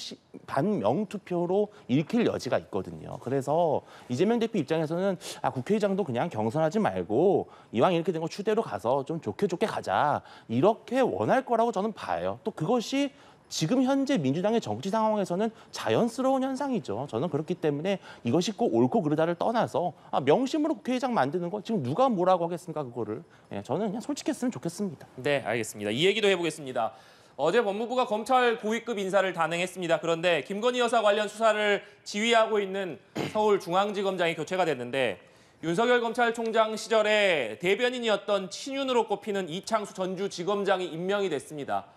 투표로 읽힐 여지가 있거든요. 그래서 이재명 대표 입장에서는 국회의장도 그냥 경선하지 말고 이왕 이렇게 된 거 추대로 가서 좀 좋게 가자 이렇게 원할 거라고 저는 봐요. 또 그것이 지금 현재 민주당의 정치 상황에서는 자연스러운 현상이죠. 저는 그렇기 때문에 이것이 꼭 옳고 그르다를 떠나서 명심으로 국회의장 만드는 거 지금 누가 뭐라고 하겠습니까 그거를. 저는 그냥 솔직했으면 좋겠습니다. 네, 알겠습니다. 이 얘기도 해보겠습니다. 어제 법무부가 검찰 고위급 인사를 단행했습니다. 그런데 김건희 여사 관련 수사를 지휘하고 있는 서울중앙지검장이 교체가 됐는데 윤석열 검찰총장 시절에 대변인이었던 친윤으로 꼽히는 이창수 전주지검장이 임명이 됐습니다.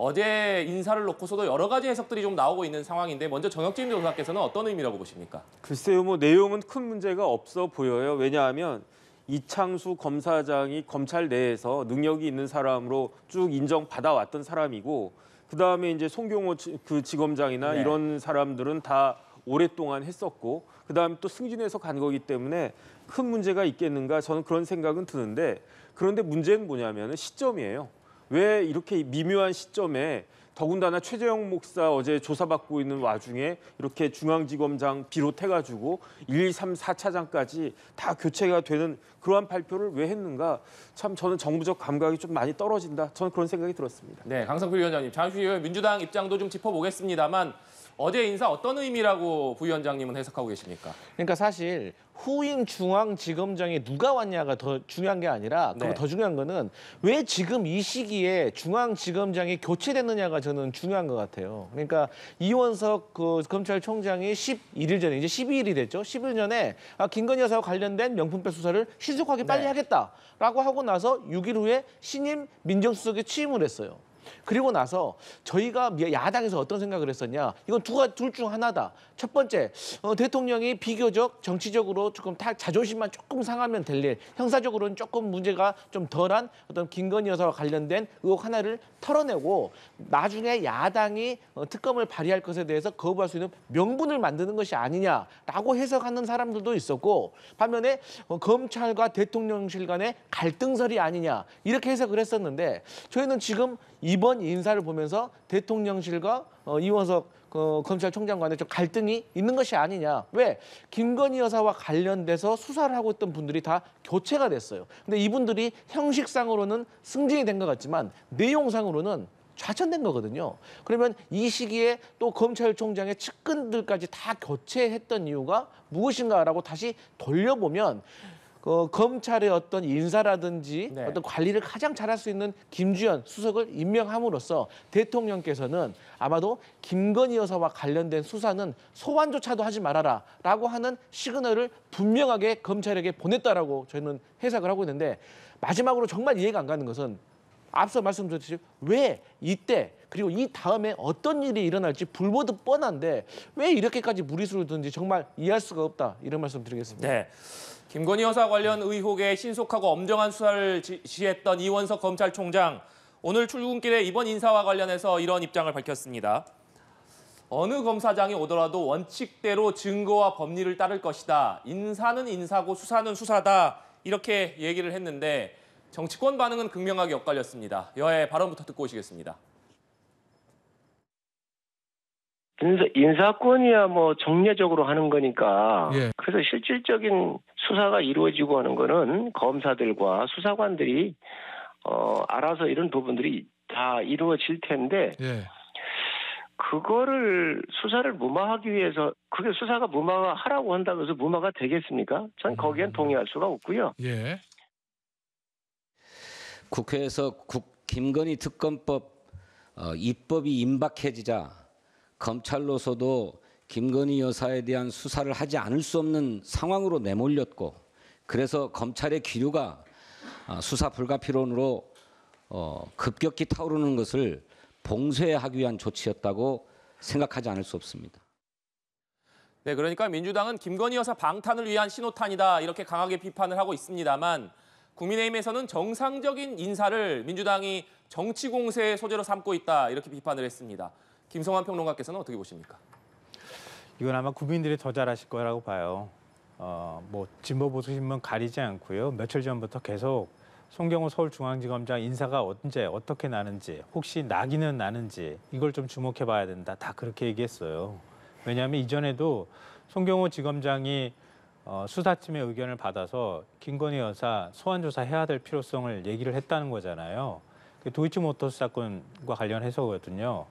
어제 인사를 놓고서도 여러 가지 해석들이 좀 나오고 있는 상황인데 먼저 정혁진 변호사께서는 어떤 의미라고 보십니까? 글쎄요, 뭐 내용은 큰 문제가 없어 보여요. 왜냐하면 이창수 검사장이 검찰 내에서 능력이 있는 사람으로 쭉 인정받아왔던 사람이고, 그 다음에 이제 송경호 그 지검장이나 네. 이런 사람들은 다 오랫동안 했었고, 그 다음에 또 승진해서 간 거기 때문에 큰 문제가 있겠는가, 저는 그런 생각은 드는데, 그런데 문제는 뭐냐면 시점이에요. 왜 이렇게 미묘한 시점에, 더군다나 최재형 목사 어제 조사받고 있는 와중에 이렇게 중앙지검장 비롯해가지고 1, 2, 3, 4차장까지 다 교체가 되는 그러한 발표를 왜 했는가, 참 저는 정부적 감각이 좀 많이 떨어진다, 저는 그런 생각이 들었습니다. 네, 강성필 위원장님, 잠시 후에 민주당 입장도 좀 짚어보겠습니다만 어제 인사 어떤 의미라고 부위원장님은 해석하고 계십니까? 그러니까 사실 후임 중앙지검장이 누가 왔냐가 더 중요한 게 아니라, 네. 더 중요한 거는 왜 지금 이 시기에 중앙지검장이 교체됐느냐가 저는 중요한 것 같아요. 그러니까 이원석 그 검찰총장이 11일 전에, 이제 12일이 됐죠. 10일 전에 김건희 여사와 관련된 명품백 수사를 신속하게 빨리 네. 하겠다라고 하고 나서 6일 후에 신임 민정수석에 취임을 했어요. 그리고 나서 저희가 야당에서 어떤 생각을 했었냐, 이건 둘 중 하나다. 첫 번째, 대통령이 비교적 정치적으로 조금 자존심만 조금 상하면 될 일, 형사적으로는 조금 문제가 좀 덜한 어떤 김건희 여사와 관련된 의혹 하나를 털어내고 나중에 야당이 특검을 발의할 것에 대해서 거부할 수 있는 명분을 만드는 것이 아니냐라고 해석하는 사람들도 있었고, 반면에 검찰과 대통령실 간의 갈등설이 아니냐 이렇게 해석을 했었는데, 저희는 지금 이번 인사를 보면서 대통령실과 이원석 검찰총장 간에 좀 갈등이 있는 것이 아니냐. 왜? 김건희 여사와 관련돼서 수사를 하고 있던 분들이 다 교체가 됐어요. 근데 이분들이 형식상으로는 승진이 된 것 같지만 내용상으로는 좌천된 거거든요. 그러면 이 시기에 또 검찰총장의 측근들까지 다 교체했던 이유가 무엇인가라고 다시 돌려보면, 검찰의 어떤 인사라든지 네. 어떤 관리를 가장 잘할 수 있는 김주현 수석을 임명함으로써 대통령께서는 아마도 김건희 여사와 관련된 수사는 소환조차도 하지 말아라라고 하는 시그널을 분명하게 검찰에게 보냈다라고 저희는 해석을 하고 있는데, 마지막으로 정말 이해가 안 가는 것은 앞서 말씀드렸듯이 왜 이때 그리고 이 다음에 어떤 일이 일어날지 불보듯 뻔한데 왜 이렇게까지 무리수를 두는지 정말 이해할 수가 없다, 이런 말씀 드리겠습니다. 네. 김건희 여사 관련 의혹에 신속하고 엄정한 수사를 지시했던 이원석 검찰총장, 오늘 출근길에 이번 인사와 관련해서 이런 입장을 밝혔습니다. 어느 검사장이 오더라도 원칙대로 증거와 법리를 따를 것이다. 인사는 인사고 수사는 수사다. 이렇게 얘기를 했는데 정치권 반응은 극명하게 엇갈렸습니다. 여의 발언부터 듣고 오시겠습니다. 인사권이야 뭐 정례적으로 하는 거니까. 예. 그래서 실질적인 수사가 이루어지고 하는 거는 검사들과 수사관들이 알아서 이런 부분들이 다 이루어질 텐데, 예. 그거를 수사를 무마하기 위해서, 그게 수사가 무마하라고 한다고 해서 무마가 되겠습니까? 전 거기엔 동의할 수가 없고요. 예. 국회에서 김건희 특검법 입법이 임박해지자 검찰로서도 김건희 여사에 대한 수사를 하지 않을 수 없는 상황으로 내몰렸고, 그래서 검찰의 기류가 수사 불가피론으로 급격히 타오르는 것을 봉쇄하기 위한 조치였다고 생각하지 않을 수 없습니다. 네, 그러니까 민주당은 김건희 여사 방탄을 위한 신호탄이다 이렇게 강하게 비판을 하고 있습니다만, 국민의힘에서는 정상적인 인사를 민주당이 정치 공세의 소재로 삼고 있다 이렇게 비판을 했습니다. 김성환 평론가께서는 어떻게 보십니까? 이건 아마 국민들이 더 잘하실 거라고 봐요. 뭐 진보 보수 신문 가리지 않고요. 며칠 전부터 계속 송경호 서울중앙지검장 인사가 언제 어떻게 나는지, 혹시 나기는 나는지 이걸 좀 주목해 봐야 된다. 다 그렇게 얘기했어요. 왜냐하면 이전에도 송경호 지검장이 수사팀의 의견을 받아서 김건희 여사 소환 조사해야 될 필요성을 얘기를 했다는 거잖아요. 도이치모터스 사건과 관련해서거든요.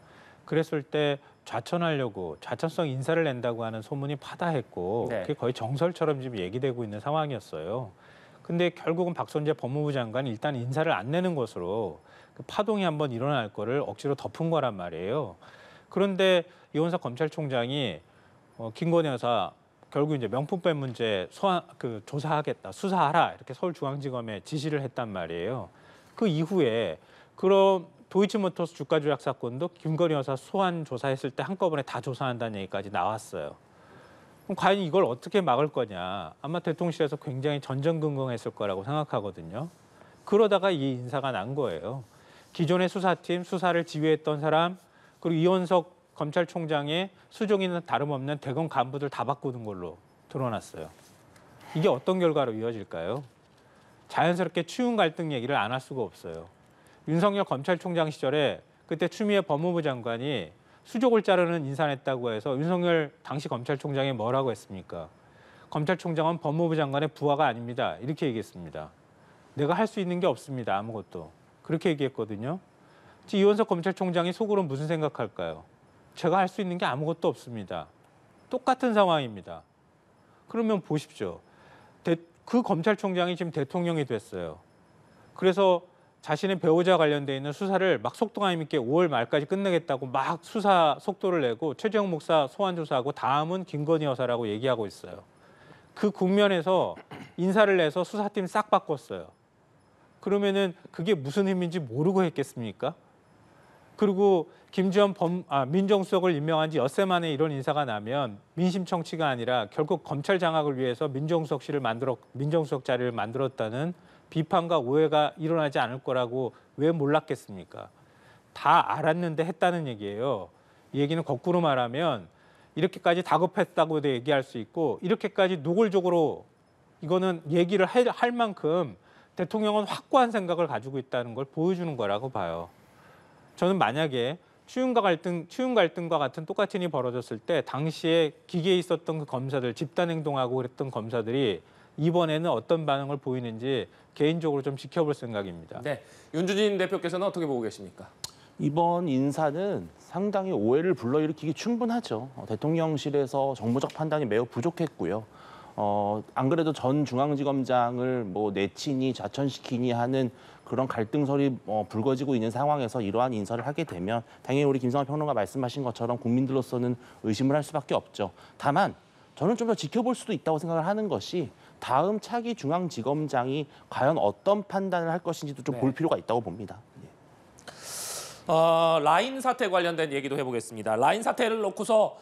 그랬을 때 좌천하려고 좌천성 인사를 낸다고 하는 소문이 파다했고, 네. 그게 거의 정설처럼 지금 얘기되고 있는 상황이었어요. 근데 결국은 박선재 법무부 장관이 일단 인사를 안 내는 것으로 그 파동이 한번 일어날 거를 억지로 덮은 거란 말이에요. 그런데 이원석 검찰총장이 김건희 여사 결국 이제 명품백 문제 조사하겠다, 수사하라 이렇게 서울중앙지검에 지시를 했단 말이에요. 그 이후에 그럼 도이치모터스 주가 조작 사건도 김건희 여사 소환 조사했을 때 한꺼번에 다 조사한다는 얘기까지 나왔어요. 그럼 과연 이걸 어떻게 막을 거냐. 아마 대통령실에서 굉장히 전전긍긍했을 거라고 생각하거든요. 그러다가 이 인사가 난 거예요. 기존의 수사팀, 수사를 지휘했던 사람, 그리고 이원석 검찰총장의 수종이는 다름없는 대검 간부들 다 바꾸는 걸로 드러났어요. 이게 어떤 결과로 이어질까요? 자연스럽게 추운 갈등 얘기를 안 할 수가 없어요. 윤석열 검찰총장 시절에 그때 추미애 법무부 장관이 수족을 자르는 인사를 했다고 해서 윤석열 당시 검찰총장이 뭐라고 했습니까? 검찰총장은 법무부 장관의 부하가 아닙니다. 이렇게 얘기했습니다. 내가 할 수 있는 게 없습니다. 아무것도. 그렇게 얘기했거든요. 이원석 검찰총장이 속으로 무슨 생각할까요? 제가 할 수 있는 게 아무것도 없습니다. 똑같은 상황입니다. 그러면 보십시오. 그 검찰총장이 지금 대통령이 됐어요. 그래서 자신의 배우자 관련돼 있는 수사를 막 속도감 있게 5월 말까지 끝내겠다고 막 수사 속도를 내고 최재형 목사 소환 조사하고 다음은 김건희 여사라고 얘기하고 있어요. 그 국면에서 인사를 내서 수사팀 싹 바꿨어요. 그러면은 그게 무슨 힘인지 모르고 했겠습니까? 그리고 김지원 민정수석을 임명한 지 엿새 만에 이런 인사가 나면 민심 청취가 아니라 결국 검찰 장악을 위해서 민정수석 자리를 만들었다는 비판과 오해가 일어나지 않을 거라고 왜 몰랐겠습니까? 다 알았는데 했다는 얘기예요. 이 얘기는 거꾸로 말하면 이렇게까지 다급했다고도 얘기할 수 있고 이렇게까지 노골적으로 이거는 얘기를 할 만큼 대통령은 확고한 생각을 가지고 있다는 걸 보여주는 거라고 봐요. 저는 만약에 추운 갈등과 같은 똑같은 일이 벌어졌을 때 당시에 기계에 있었던 그 검사들, 집단 행동하고 그랬던 검사들이 이번에는 어떤 반응을 보이는지 개인적으로 좀 지켜볼 생각입니다. 네, 윤주진 대표께서는 어떻게 보고 계십니까? 이번 인사는 상당히 오해를 불러일으키기 충분하죠. 대통령실에서 정무적 판단이 매우 부족했고요. 안 그래도 전 중앙지검장을 뭐 내치니 좌천시키니 하는 그런 갈등설이 불거지고 있는 상황에서 이러한 인사를 하게 되면 당연히 우리 김성환 평론가 말씀하신 것처럼 국민들로서는 의심을 할 수밖에 없죠. 다만 저는 좀 더 지켜볼 수도 있다고 생각을 하는 것이 다음 차기 중앙지검장이 과연 어떤 판단을 할 것인지도 좀 볼 필요가 있다고 봅니다. 라인 사태 관련된 얘기도 해보겠습니다. 라인 사태를 놓고서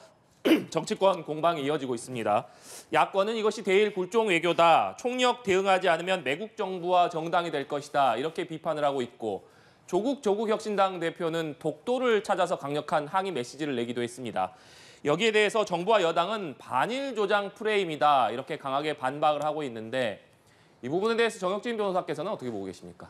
정치권 공방이 이어지고 있습니다. 야권은 이것이 대일 굴종 외교다. 총력 대응하지 않으면 매국 정부와 정당이 될 것이다. 이렇게 비판을 하고 있고 조국 혁신당 대표는 독도를 찾아서 강력한 항의 메시지를 내기도 했습니다. 여기에 대해서 정부와 여당은 반일 조장 프레임이다. 이렇게 강하게 반박을 하고 있는데 이 부분에 대해서 정혁진 변호사께서는 어떻게 보고 계십니까?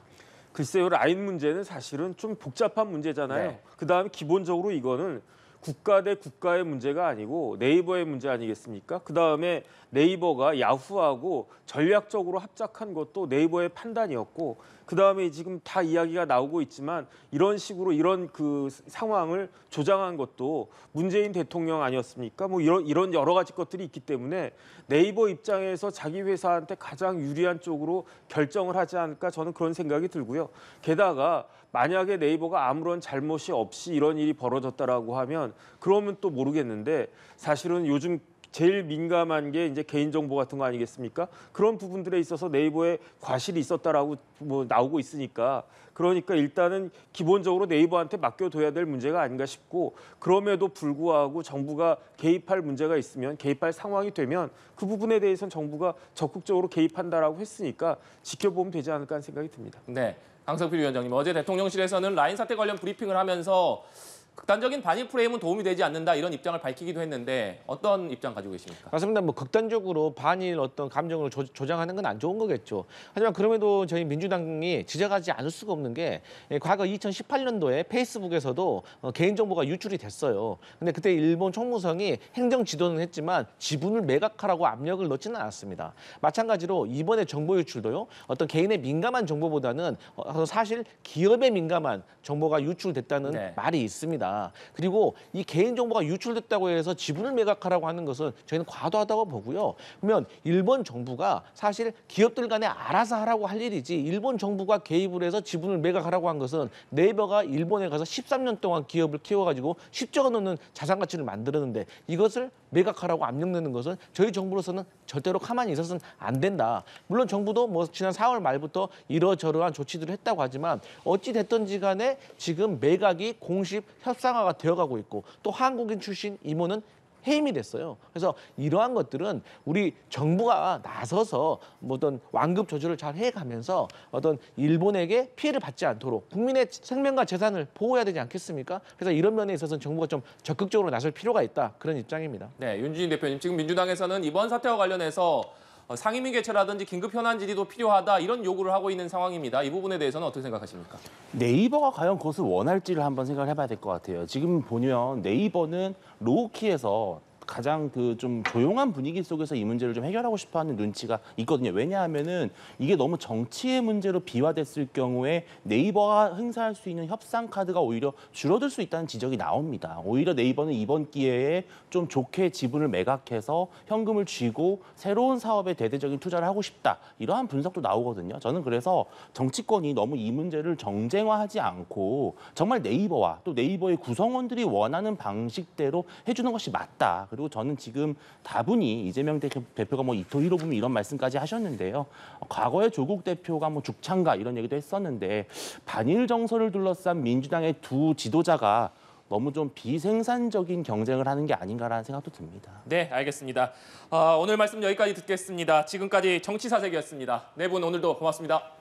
글쎄요, 라인 문제는 사실은 좀 복잡한 문제잖아요. 네. 그다음에 기본적으로 이거는 국가 대 국가의 문제가 아니고 네이버의 문제 아니겠습니까? 그다음에 네이버가 야후하고 전략적으로 합작한 것도 네이버의 판단이었고 그다음에 지금 다 이야기가 나오고 있지만 이런 식으로 이런 그 상황을 조장한 것도 문재인 대통령 아니었습니까? 뭐 이런 여러 가지 것들이 있기 때문에 네이버 입장에서 자기 회사한테 가장 유리한 쪽으로 결정을 하지 않을까 저는 그런 생각이 들고요. 게다가 만약에 네이버가 아무런 잘못이 없이 이런 일이 벌어졌다라고 하면 그러면 또 모르겠는데 사실은 요즘 제일 민감한 게 이제 개인정보 같은 거 아니겠습니까? 그런 부분들에 있어서 네이버에 과실이 있었다라고 뭐 나오고 있으니까 그러니까 일단은 기본적으로 네이버한테 맡겨둬야 될 문제가 아닌가 싶고 그럼에도 불구하고 정부가 개입할 문제가 있으면 개입할 상황이 되면 그 부분에 대해서는 정부가 적극적으로 개입한다라고 했으니까 지켜보면 되지 않을까 하는 생각이 듭니다. 네, 강성필 위원장님 어제 대통령실에서는 라인 사태 관련 브리핑을 하면서 극단적인 반일 프레임은 도움이 되지 않는다 이런 입장을 밝히기도 했는데 어떤 입장 가지고 계십니까? 맞습니다. 뭐 극단적으로 반일 어떤 감정을 조장하는 건 안 좋은 거겠죠. 하지만 그럼에도 저희 민주당이 지적하지 않을 수가 없는 게 과거 2018년도에 페이스북에서도 개인정보가 유출이 됐어요. 근데 그때 일본 총무성이 행정 지도는 했지만 지분을 매각하라고 압력을 넣지는 않았습니다. 마찬가지로 이번에 정보 유출도요. 어떤 개인의 민감한 정보보다는 사실 기업에 민감한 정보가 유출됐다는 말이 있습니다. 된다. 그리고 이 개인정보가 유출됐다고 해서 지분을 매각하라고 하는 것은 저희는 과도하다고 보고요. 그러면 일본 정부가 사실 기업들 간에 알아서 하라고 할 일이지 일본 정부가 개입을 해서 지분을 매각하라고 한 것은 네이버가 일본에 가서 13년 동안 기업을 키워가지고 10조 원 넘는 자산 가치를 만들었는데 이것을 매각하라고 압력 내는 것은 저희 정부로서는 절대로 가만히 있어서는 안 된다. 물론 정부도 뭐 지난 4월 말부터 이러저러한 조치들을 했다고 하지만 어찌 됐든지 간에 지금 매각이 공식 협상화가 되어가고 있고 또 한국인 출신 임원은 해임이 됐어요. 그래서 이러한 것들은 우리 정부가 나서서 뭐 어떤 완급 조절을 잘 해가면서 어떤 일본에게 피해를 받지 않도록 국민의 생명과 재산을 보호해야 되지 않겠습니까? 그래서 이런 면에 있어서는 정부가 좀 적극적으로 나설 필요가 있다. 그런 입장입니다. 네, 윤주진 대표님, 지금 민주당에서는 이번 사태와 관련해서 상임위 개최라든지 긴급 현안 질의도 필요하다 이런 요구를 하고 있는 상황입니다. 이 부분에 대해서는 어떻게 생각하십니까? 네이버가 과연 그것을 원할지를 한번 생각을 해봐야 될 것 같아요. 지금 보면 네이버는 로우키에서 가장 그 좀 조용한 분위기 속에서 이 문제를 좀 해결하고 싶어하는 눈치가 있거든요. 왜냐하면은 이게 너무 정치의 문제로 비화됐을 경우에 네이버가 행사할 수 있는 협상 카드가 오히려 줄어들 수 있다는 지적이 나옵니다. 오히려 네이버는 이번 기회에 좀 좋게 지분을 매각해서 현금을 쥐고 새로운 사업에 대대적인 투자를 하고 싶다. 이러한 분석도 나오거든요. 저는 그래서 정치권이 너무 이 문제를 정쟁화하지 않고 정말 네이버와 또 네이버의 구성원들이 원하는 방식대로 해주는 것이 맞다. 그리고 저는 지금 다분히 이재명 대표가 뭐 이토 히로부미 이런 말씀까지 하셨는데요. 과거에 조국 대표가 뭐 죽창가 이런 얘기도 했었는데 반일 정서를 둘러싼 민주당의 두 지도자가 너무 좀 비생산적인 경쟁을 하는 게 아닌가라는 생각도 듭니다. 네, 알겠습니다. 오늘 말씀 여기까지 듣겠습니다. 지금까지 정치사색이었습니다. 네 분 오늘도 고맙습니다.